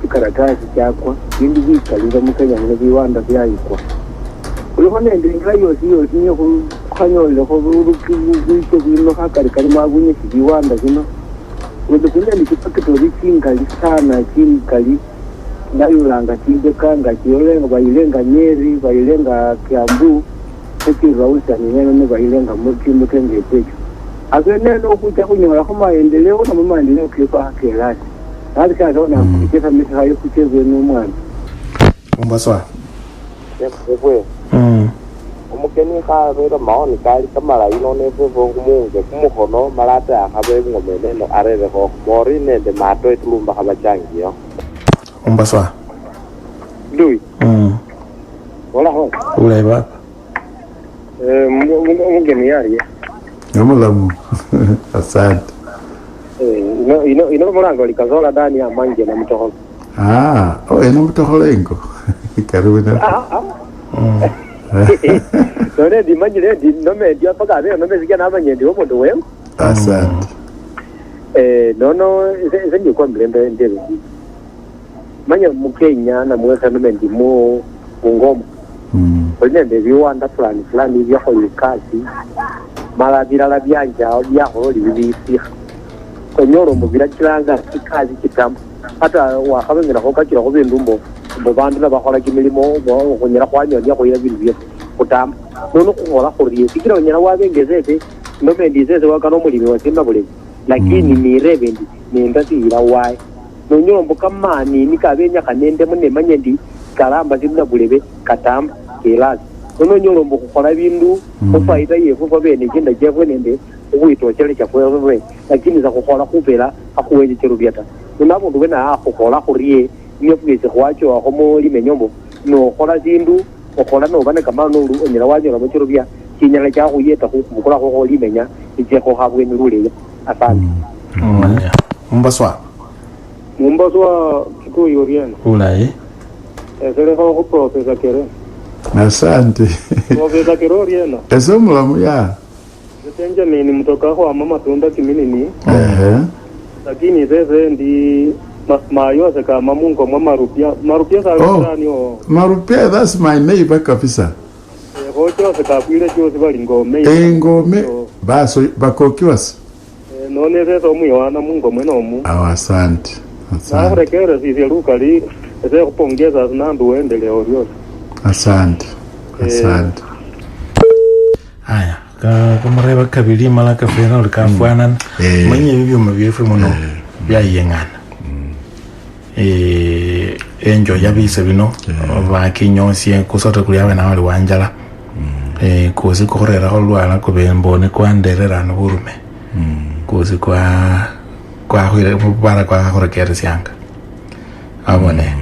karatasi chakwa. Hindi vikali vya Kenya mo viwanda vya kwa. Ulifanya ndio hiyo sio kufanya ile hakari kama gunye viwanda zino. Udukunda nikipaka kingali sana kingali ndayulanga kanga kiolenga bailenga Nyeri bailenga Kiambu sekirausa nene bailenga mutenge pecho akeneno kuja kunyola kama maendeleo na maendeleo kipa kelati hadi kaza na kucheza miti hayo kucheza ni mwana Mombaswa yekwe umukeni ka bero maoni kali kamala ino nefe vongumunge kumukhono malata akhabe ngomene no arebe ko mori nende mato itulumba khabachangiyo Mombaswa Louis Hola ho Ulai baba mungeni yari Namulamu Asante ino mulango likazola ndani ya manje na mtoho ena mutokholengo karibu na none ndimanyire ndinome ndiapakabe nome sikia namanye ndi omuntu wewe asante nono zenye mlembe ndebe manya mukenya na mweka nome ndimo ngoma kwenye viwanda fulani vyako likasi mala bilala byanja byaho libibisi konyoro mubira kiranga kikazi kitambo hata wakabengera ko kakira ko bindumbo bo bandu na bakhola kimilimo bo konyera kwanya ya koira bintu byo kutamba nono kuhola khoriye sikira nyera wabengezete no bendizeze wakano mulimi wasimba bule lakini ni revendi ni ndati ira wai no nyombo kamani nikabenya kanende mune manyendi kalamba simna bulebe katamba kelazi nono nyombo kukhola bindu kufaida yefu ko bene kinda jefwe nende uitochele chafwe lakini za kukhola kupela akuwenye cherubiata nabo ndo wena akukhola khoriye niyo kwese kwacho akomo limenyombo no khola zindu okhola no bane kama no onyera wanyo la mochiro bya kinyala cha kuyeta kubukola ko limenya ije ko habwe ni rule asante Mbaswa kitu yoriana ulai sele ko professor kere asante professor kere oriana esomulamu ya tenja ni mtoka kwa mama tunda kimini lakini sasa ndi mayo saka mamungo marupia sana yo marupia that's my neighbor kabisa hocho saka pile cho sibali ngome baso bakokiwas none sasa muyoana mungo mwenomu asante na rekera sisi lukali sasa kupongeza zinandu endelea oryo asante haya kamureba kabili mala kafena ulikafuana manye bibyo mabyefe muno byayengana enjo yabise bino bakinyonsie kusota kuliawe na wali wanjala kuzi korera holwana kubembone kwanderera no burume kuzi kwa hwire bara kwa horekere syanga abone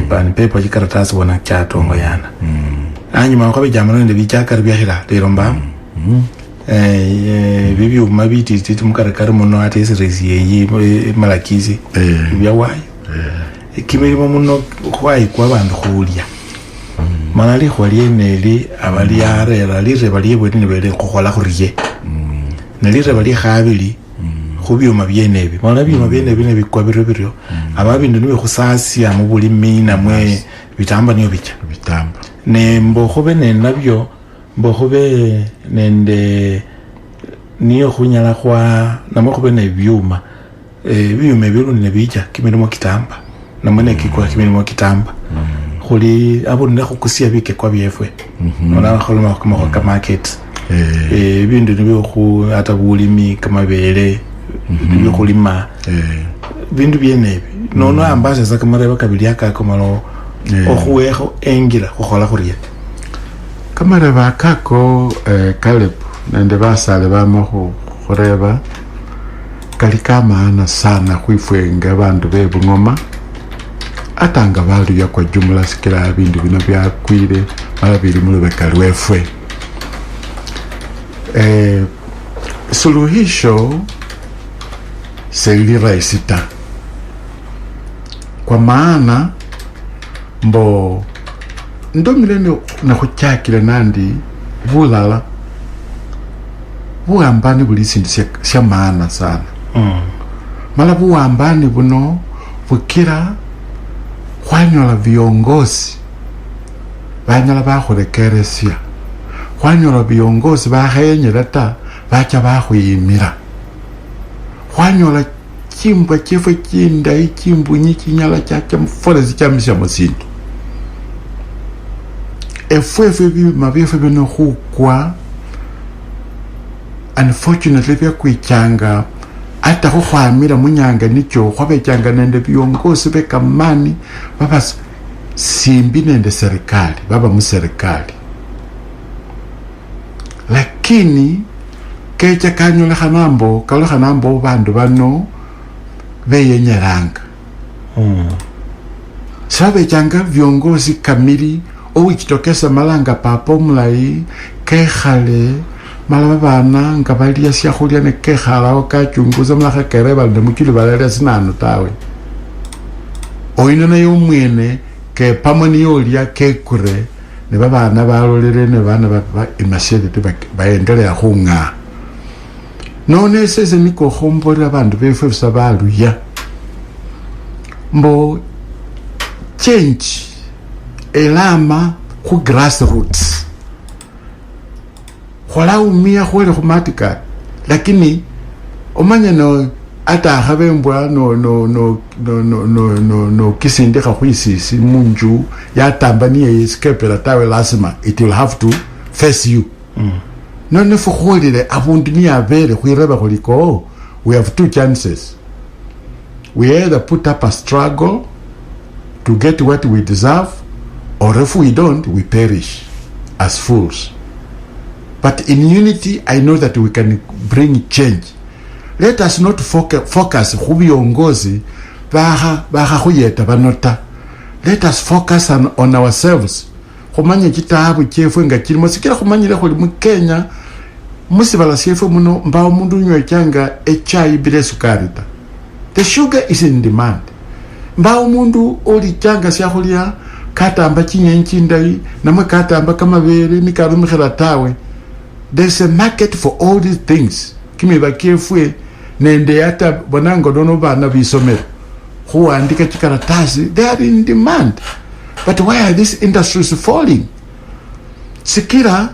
pan pepa jikaratasi wana chatongo yana anyuma kwa bijamano ndi bichakari byahira lero mba bibyo mabiti titi mukarakari muno ate sirezi yeyi malakizi byawayi kimilimo muno khwayi kwa bandu khulya malali khwaliye neli abali arera lire bali bwene ne bele khokhola khuriye nelire bali khabili khubyuma byenebi mala byuma byenebi ne bikwa biryo ababindu nibe khusasi amubuli mina mwe bitamba niyo bicha bitamba ne mbokhobe ne nabyo mbokhobe nende niyo khunyala khwa namukhobe ne byuma byuma byo ne bicha kimilimo kitamba namene kikwa kimilimo kitamba khuli abunne khukusia bike kwa byefwe ona kholoma kwa market bindu nibyo khu atabulimi kama bele nibyo khulima bindu byenebi nono ambaze zakamara kabili akakomalo okhuwekho engira khukhola khuriye kamara bakako Caleb nende basale bamo khureba kali kamaana sana khwifwe nga bandu bebungoma atanga bali ya kwa jumla sikira bindu bino byakwire mala bili mulubeka lwefwe suluhisho seili raisita kwa maana mbo ndomile na khuchakile nandi bulala buambani buli sindu sya maana sana mala buambani buno bukira khwanyola viongozi banyala bakhurekeresya khwanyola viongozi bakhenyela ta bacha bakhuyimira khwanyola chimbwa chefwe chindayi chimbunyi chinyala chacha mfolezi chamisya musindu efwefwe byuma byefwe bino khukwa unfortunately byakwichanga ata khukhwamira munyanga nicho khwabechanga nende viongozi bekamani baba simbi nende serikali baba muserikali lakini kecha kanyolekhanambo kalekhanambo bandu bano beyenyeranga sabechanga viongozi kamili owichitokesa malanga papa omulayi kekhale mala babana nga balia syakhulya ne kekhalawo kachunguza mala khakereba nde mukili balalya sinanu tawe oyina nayo mwene ke pamwe niyo lya kekure ne babana balolere ne bana ba imashede baendelea khunga none seze niko khombola bandu befe sabaluya mbo change elama khu grassroots khola umia khole khumatika lakini omanya no ata khabembwa no kisinde kha khwisisi munju ya tambani escape la tawe lasima it will have to face you none for kholile abundu ni abere khwireba khuliko we have two chances. We either put up a struggle to get what we deserve, or if we don't, we perish as fools. But in unity, I know that we can bring change. Let us not focus khubiongozi baha khuyeta banota. Let us focus on ourselves. Khumanya kitabu chefu nga kirimo sikira khumanyira khuli mu Kenya musibala syefu muno mbawo mundu nywe cyanga echai bile sukari ta. The sugar is in demand. Mbawo mundu oli cyanga syakhulya katamba kinyenki ndai namwe katamba kamabere ni karumkhira tawe. There's a market for all these things. Kimi bakefwe nende hata bonango dono bana bisomero huandika chikaratasi, they are in demand. But why are these industries falling? Sikira,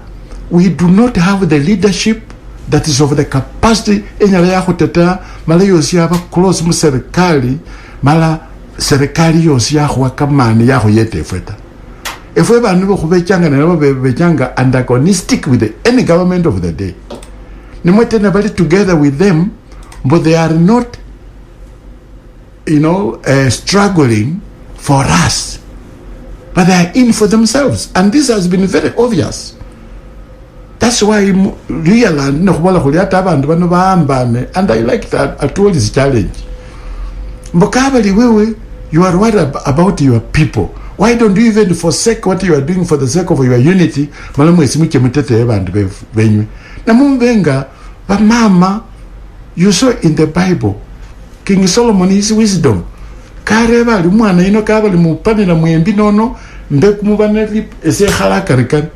we do not have the leadership that is of the capacity enyala ya khuteta mala yosi aba close mu serikali mala serikali yosi ya khwakamani ya khuyetefeta. If we are not bechanga antagonistic with any government of the day, nimwete together with them, but they are not, struggling for us, but they are in for themselves, and this has been very obvious. That's why real and I like that at all this challenge. Mbokabali you are worried about your people. Why don't you even forsake what you are doing for the sake of your unity? Malamu esimuke mutete bandu benywe. Na mumbenga ba mama, you saw in the Bible King Solomon his wisdom. Kareba ali mwana ino kabali mupanira mwembi nono mbe kumubana lip ese khalaka rikan.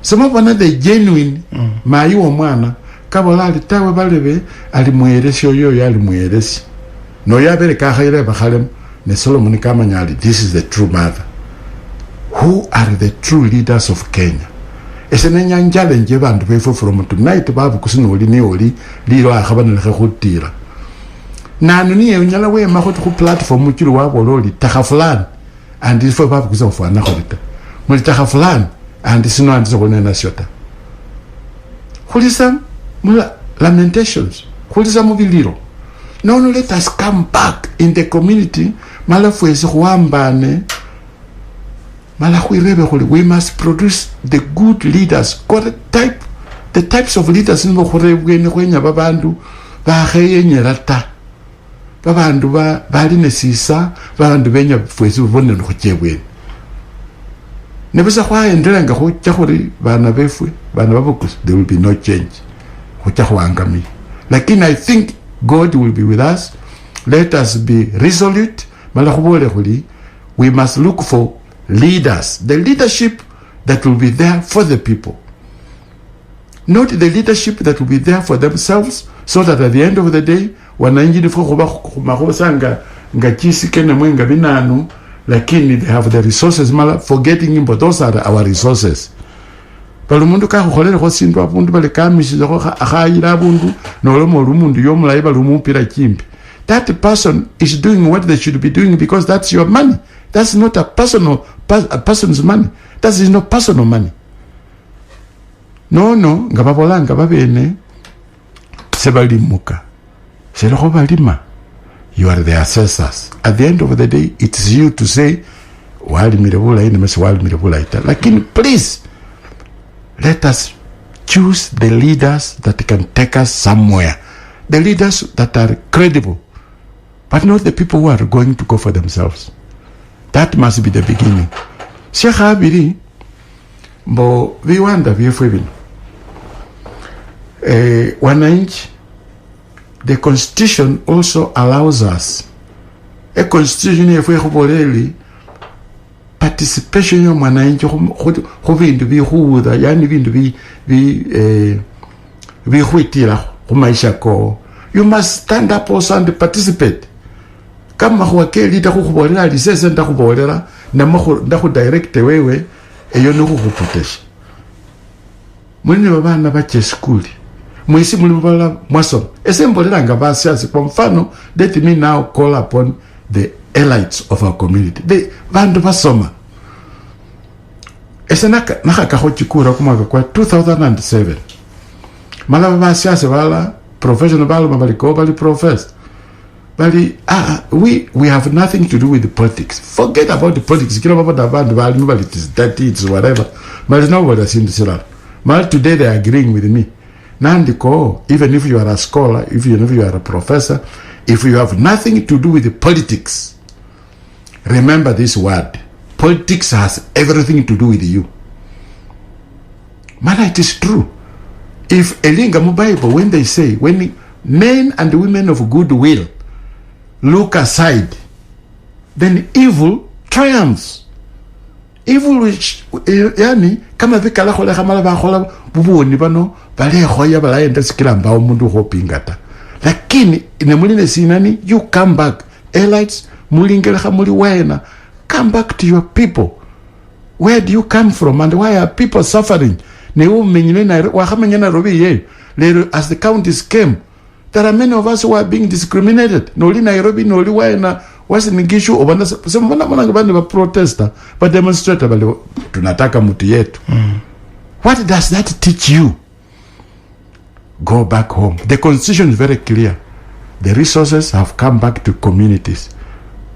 Some of the genuine mayi wa mwana kabola ali tawe balebe ali mueresi oyo ali mueresi. No yabere ka khayire bakhalem. Ne Solomon kamanyali, this is the true mother. Who are the true leaders of Kenya? Esenenya challenge bantu befo from tonight babu kusinoli ni oli lilo akhabana lekhutira. Nanu ni enyala we makho ku platform mukiri wabo loli takhafulani and ifo babu kusofana kholita. Muli takhafulani and sino andizo konena shota. Khulisa mula lamentations. Khulisa mubiliro. No, let us come back in the community. We must produce the good leaders. The types of leaders in babandu babandu bali nesisa babandu benya fwezu bonne khochebwe nebisa kwa endelenga khochakuri bana befwe bana babukus, there will be no change khochakhwangami. Lakini I think God will be with us. Let us be resolute. We must look for leaders, the leadership that will be there for the people, not the leadership that will be there for themselves, so that at the end of the day wananchi lakini they have the resources forgetting but those are our resources. Balumundu ka khokholele khosindu abundu bale kamishije kho akhayira abundu nolomo lumundu yomulayi balumupira chimbi. That person is doing what they should be doing because that's your money. That's not a person's money. That is not personal money. No, ngababolanga babene sebalimuka. Selokho balima. You are the assessors. At the end of the day, it's you to say walimire bulayi nemesi walimire bulayi. Lakini please, let us choose the leaders that can take us somewhere. The leaders that are credible, but not the people who are going to go for themselves. That must be the beginning. Sheikh Abiri, mbo viwanda vyefu vino. Wananchi, the constitution also allows us e constitution yefu ekhuboleli participation ya mwananchi khu bindu bikhuwutha yani bindu bikhwitila khu maisha ko. You must stand up also and participate. Kama khwakeli takhubolela lisese ndakhubolela ndakhudirect wewe eyo nikhukupotesha. Muli babana bache skuli mwisi muli bala mwasoma esembolela nga basiasi. Kwa mfano, let me now call upon the elites of our community, the bandu basoma. Esenaka nakakakho chikura kumwaka kwa 2007 mala basiasi bala professional bali professed bali we have nothing to do with the politics. Forget about the politics. Kila baba bandu bali it is dirty, it's whatever. But nobody has seen this. Mal today they are agreeing with me. Nandiko, even if you are a scholar, even if you are a professor, if you have nothing to do with the politics, remember this word. Politics has everything to do with you. Man, it is true. If Elinga Bible, when they say, when men and women of goodwill look aside, then evil triumphs. Evil which yani kama vikala khola khamala ba khola buboni bano bale khoya bala enda sikilamba umuntu khopingata. Lakini inemuline sinani, you come back. Elites mulingela khamuli wena, come back to your people. Where do you come from and why are people suffering? Ne umenyine na wa khamenya na robi ye. As the counties came, there are many of us who are being discriminated. Noli Nairobi noli wena wasi nigishu obanda semona mona ngabandi ba protester ba demonstrator bale tunataka mtu yetu. What does that teach you? Go back home. The constitution is very clear. The resources have come back to communities.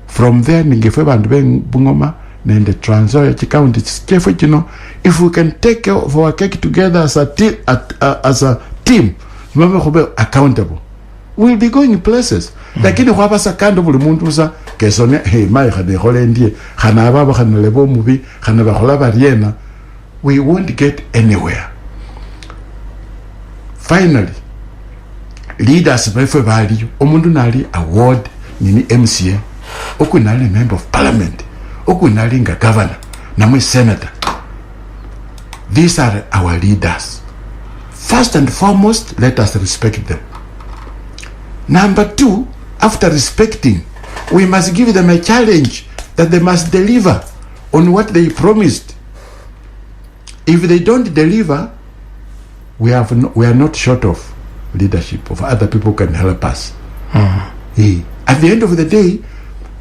From there ningefe bandu Bungoma nende Trans Nzoia county chefwe kino, if we can take care of our cake together as a team remember khobe accountable, we'll be going places. Lakini kwa basa kando buli muntu sa kesone mai khade khole ndie khana baba khana lebo mubi khana ba khola bariena, we won't get anywhere. Finally, leaders befe bali omundu nali award nini MCA, okunali member of parliament, okunali nga governor, namwe senator. These are our leaders. First and foremost, let us respect them. Number two, after respecting, we must give them a challenge that they must deliver on what they promised. If they don't deliver, we are not short of leadership, of other people can help us. At the end of the day,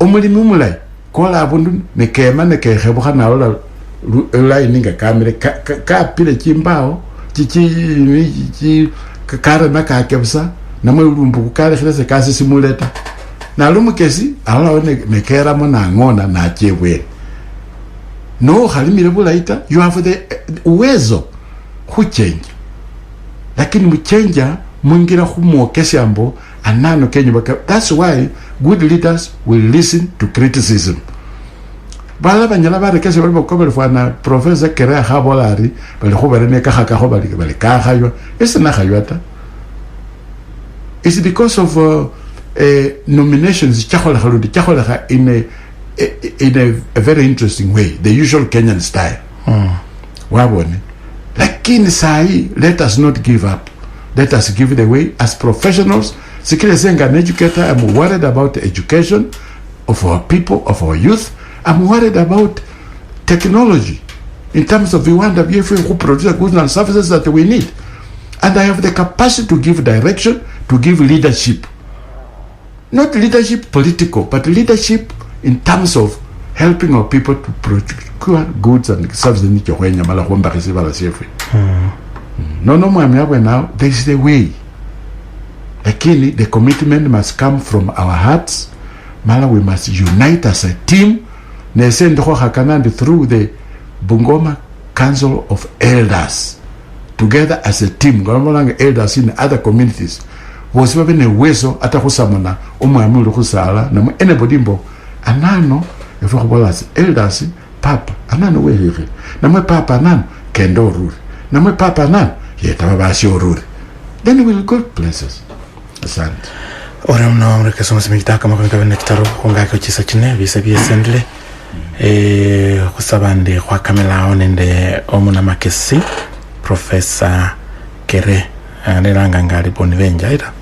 omuli mumulai kola abundu nekema nekehebuka naola ulai ninga kamere ka pile chimbao chichi kare maka kebsa namwe ulumbu kare khile se kasi simuleta na lumukesi ala nekera mona ngona na chebwe no halimire bulaita. You have the uwezo kuchange, lakini mchenja mwingira khumokesi ambo anano kenyu baka. That's why good leaders will listen to criticism. Bala banyala bare kesi bali bakobele fana professor Kerea Habolari bali khobere ne ka ka bali ka hayo esena hayota. It's because of nominations chahola in a very interesting way, the usual Kenyan style. Wabone. Lakini sai, let us not give up. Let us give it away as professionals. Sikile saying an educator, I'm worried about the education of our people, of our youth. I'm worried about technology in terms of we want to be able to produce goods and services that we need. And I have the capacity to give direction, to give leadership. Not leadership political, but leadership in terms of helping our people to procure goods and services. Now, there is the way. Lakini, the commitment must come from our hearts. Mala, we must unite as a team. Through the Bungoma Council of Elders. Together as a team. Elders in other communities. Was even a weso ata kusamana omwamulu kusala na anybody mbo anano efokubola as elders papa anano wehere na mwe papa anano kendo ruri na mwe papa anano yeta babasi oruri, then we will go places. Asante. ora mno mreke somos mitaka makonga bene kitaro kungaka chisa chine bisa biesendle kusabande kwa kamela onende omuna makesi Professor Kere nelanga ngali Bonaventure ita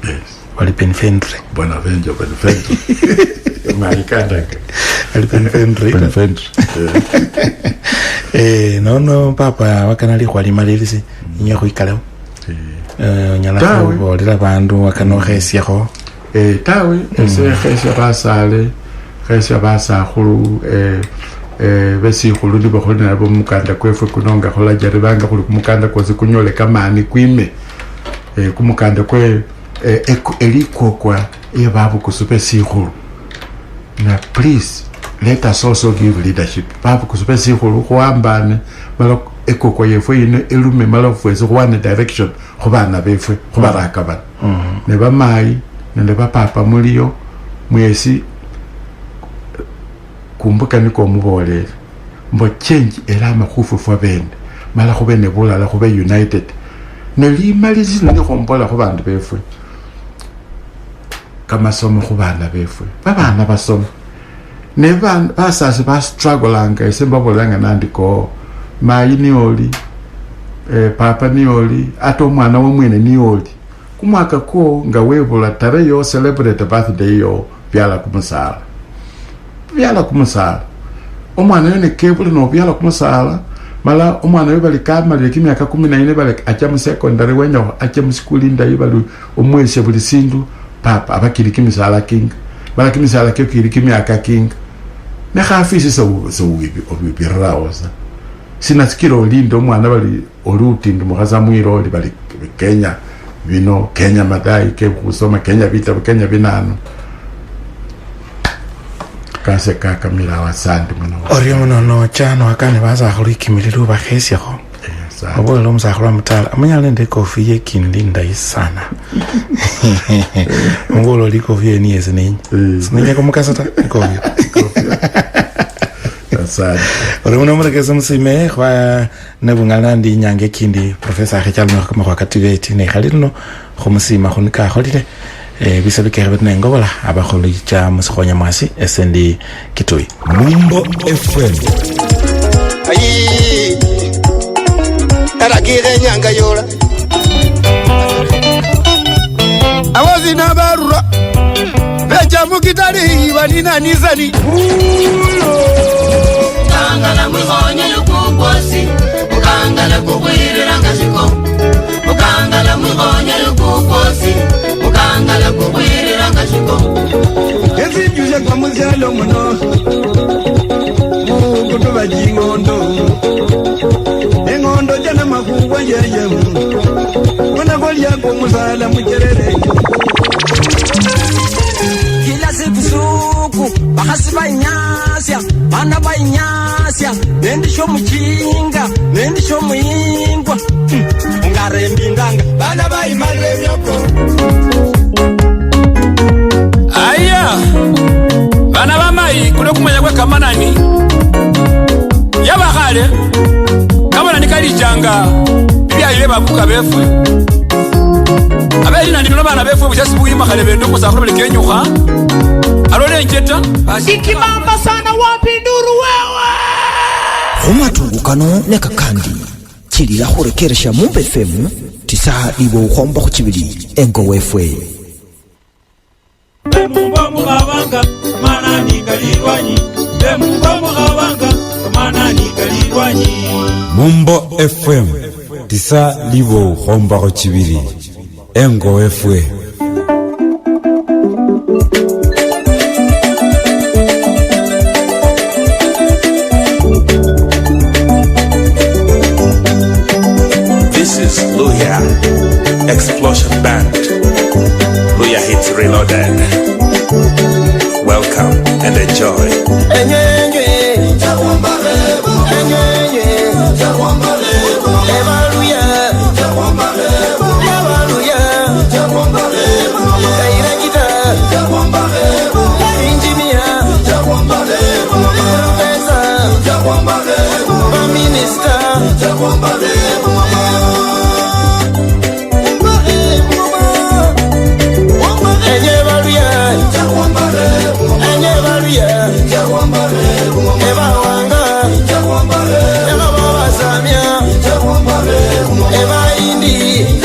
wali Benfendre Bonaventure marikanda ali Benfendre no papa wakanali kwali malilisi nyo kuikalao nyala ko lila bandu wakanohesiako tawe ese khesa basakhulu besikhulu nibo khona nabo mukanda kwefe kunonga khola jaribanga khuli kumukanda kozi kunyole kamani kwime kumukanda kwe elikokwa babu kusupe sikhulu na please let us also give leadership babu kusupe sikhulu khwambane mala ekokwa yefe ine elume mala fweze khwana direction khubana befe khubaraka bana ne bamayi nende bapapa muliyo mwesi kumbuka niko mubolele mbo change era makhufu fwa bende mala khube ne bulala khube united ne limalizi ne khombola khu bandu befwe kama somo khu bana befwe babana basoma ne basasi ba struggle anga isemba bolanga nandiko mayi ni oli papa ni oli ato mwana wa mwene ni oli kumwaka ko nga webula tare yo celebrate birthday yo byala kumusala omwana yone kebule no byala kumusala mala omwana we bali kamali kimyaka 14 bali acha mu secondary wenya acha mu school ndai bali omwese buli sindu papa abakiri kimisala king bala kimisala ke kiri kimyaka king ne khafisi so obibirawosa sinasikiro lindo omwana bali oluti ndumukaza mwiroli bali Kenya bino Kenya madai ke kusoma Kenya vita Kenya binano kase kaka mira wasandi muno orio muno no chano akane baza khurikimiliru bakhesya kho obolo msakhura mutala amanyale ndi kofi yekinlinda isana ngolo likofi ni ezinenyi sinenya kumukasata kofi asante orio muno mrekeza musime kwa nebungala ndi nyange kindi Professor Khechalmo kama kwa kativeti ne khalino khomusima khonika kholile bisabike rebetne ngobola abakholi cha musikhonya mwasi SND Kitui Mumbo FM ayi era kire nyanga yola awazi na barura becha mukitari banina nizani Mukangala mwihonya yukukosi Mukangala kukwirira ngashiko Mukangala mwihonya yukukosi Mukangala kukwirira ngashiko Ezi njuje kwa muzalo muno Mukutuba jingondo Engondo jana makungwa yeye Muna kolya kumusala mucherere Kila siku suku Bahasi banyasya Bana banyasya Nendisho mchinga Nendisho mwingwa Ngarembi nganga Bana baimale myoko Aya bana bamayi kuno kumenya kwe kamanani yabakhale kamanani kalijanga bibyayile babuka befwe abeli nandi no bana befwe bushasi buyima khale bendo kusakhulu belekenyukha alole njeta Ikimamba sana wapi nduru wewe Humatungukano neka kandi chilila khurekeresha Mumbo FM tisa iwo ukhomba khuchibili engo wefwe Mumbo mukhabanga manani kalirwanyi Mumbo mukhabanga manani kalirwanyi Mumbo FM tisa libo khomba khuchibili engo wefwe This is Luya Explosion Band. Luya Hits Reloaded. Welcome and enjoy. Enye baluya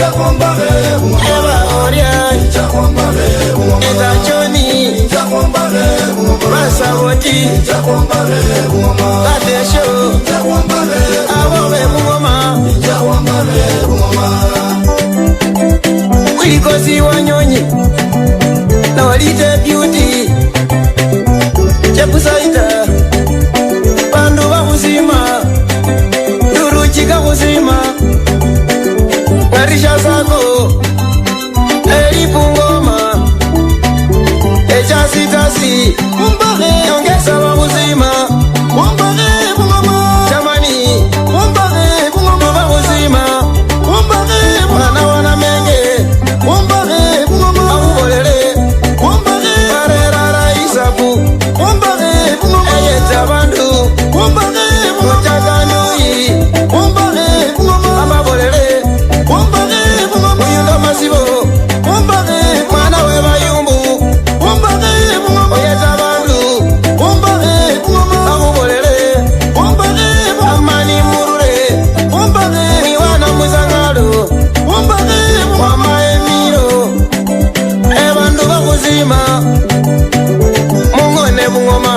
eba oria etachoni basaboti katesho abobe bungoma wilikosi wanyonyi na walite beauty chepusaita bandu bakuzima nduruchika kuzima ngarisha zako elipungoma echasitasi nyongeza bakuzima jamani bakuzima mwana wana menge akubolele arerara isabu eyeta bandu muchakanui amabolele uyundo masibo mwana webayumbu oyeta bandu akubolele amani murure miwana muzangalo mama emiro ebandu bakuzima mungone bungoma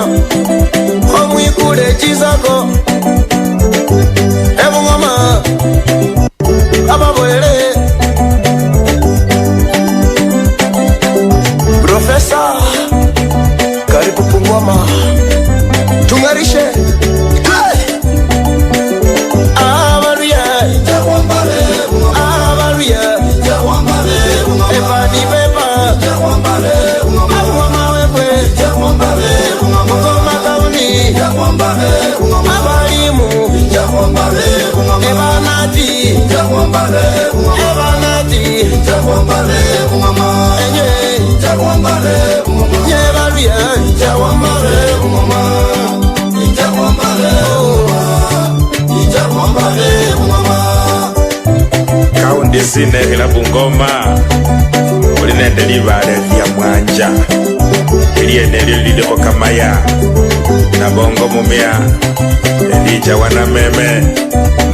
omwikule chisako ebungoma ababolele Profesa karibu Bungoma tungarishe abaruya ebani beba abungoma wewe Bungoma kauni abalimu ebanati enye nyebaluya kaundi sinehila Bungoma uli nende libale lya mwanja ilienelyo liliko kamaya na bongo mumya elija wanameme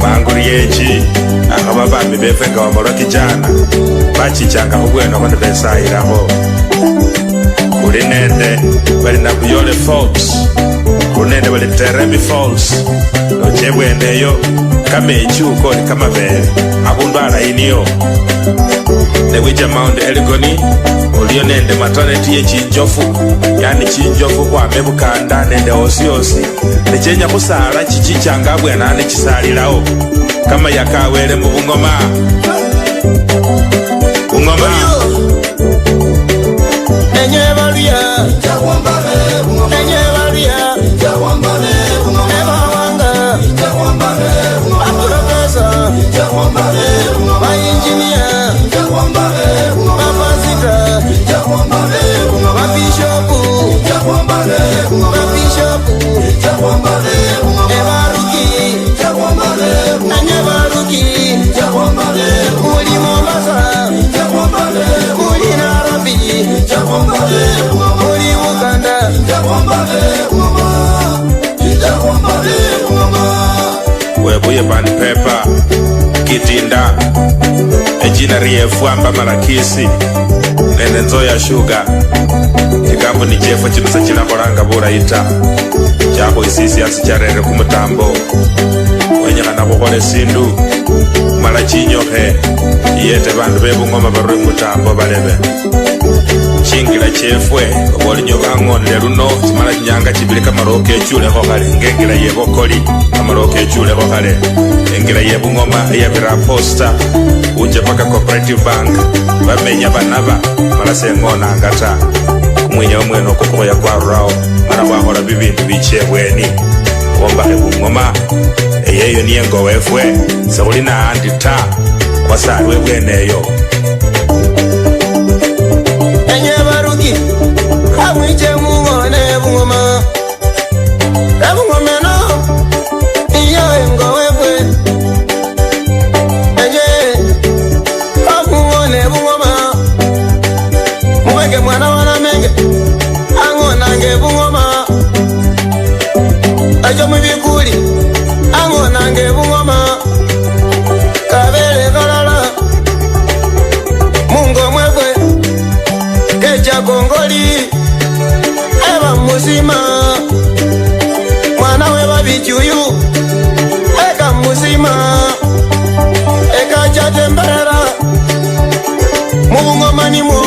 mangu lyechi akaba bami befenga wamolwa kijana bachichanga khubweno khone besayilakho kuli nende bali na Buyole Falls kuli nende bali Teremi Falls nochebweneyo kamechi uko ni kamabele abundu alayiniyo newija Mount Elgoni uliyo nende maternity ye chinjofu yani chinjofu kwame bukanda nende osi nechenya kusala chichichanga bwena nechisalilao kama yakawele mu Bungoma enye baluya ebawanga aprofesa bainjinia bapasita babishopu ebaruki enye baruki muli Mombasa muli Nairobi muli Uganda webuye bani pepa kitinda ejina ryefwamba malakisi nende nzoya shuga kigambo ni chefo chinusa chinakolanga burayita chako isisi asi charere kumutambo wenyekana kukhole sindu mala chinyokhe iyete bandu bebungoma barwe mutambo balebe chingila chefwe obolinyo bang'onele luno chimala chinyanga chibili kamaroke echulekho khale ngengila yebokoli kamaroke echulekho khale engila yebungoma eyabira posta uje paka Cooperative Bank bamenya banaba mala seng'onanga ta kumwinya omwene okukhoya kwarurawo mala khwakhola bibindu bichebweni wombakhe Bungoma eyeyo niye ngowefwe sekhuli na andi ta wasaliwe bweneyo enye baruki kamwiche mungone Bungoma ebungomeno iyo engowefwe enye kamungone Bungoma muweke mwana wana menge ang'onange Bungoma ajo mubikuli ang'onange Bungoma kabele kalala kongoli eba musima mwana we babichuyu eka musima eka chatembera mubungomani mo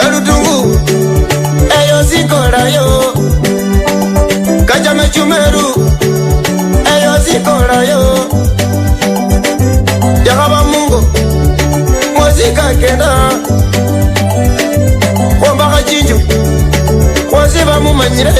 elutungu eyo zikorayo kajame chumeru eyo zikorayo yakaba mungu mozika kenda kwambaka chinju waziba mumanyire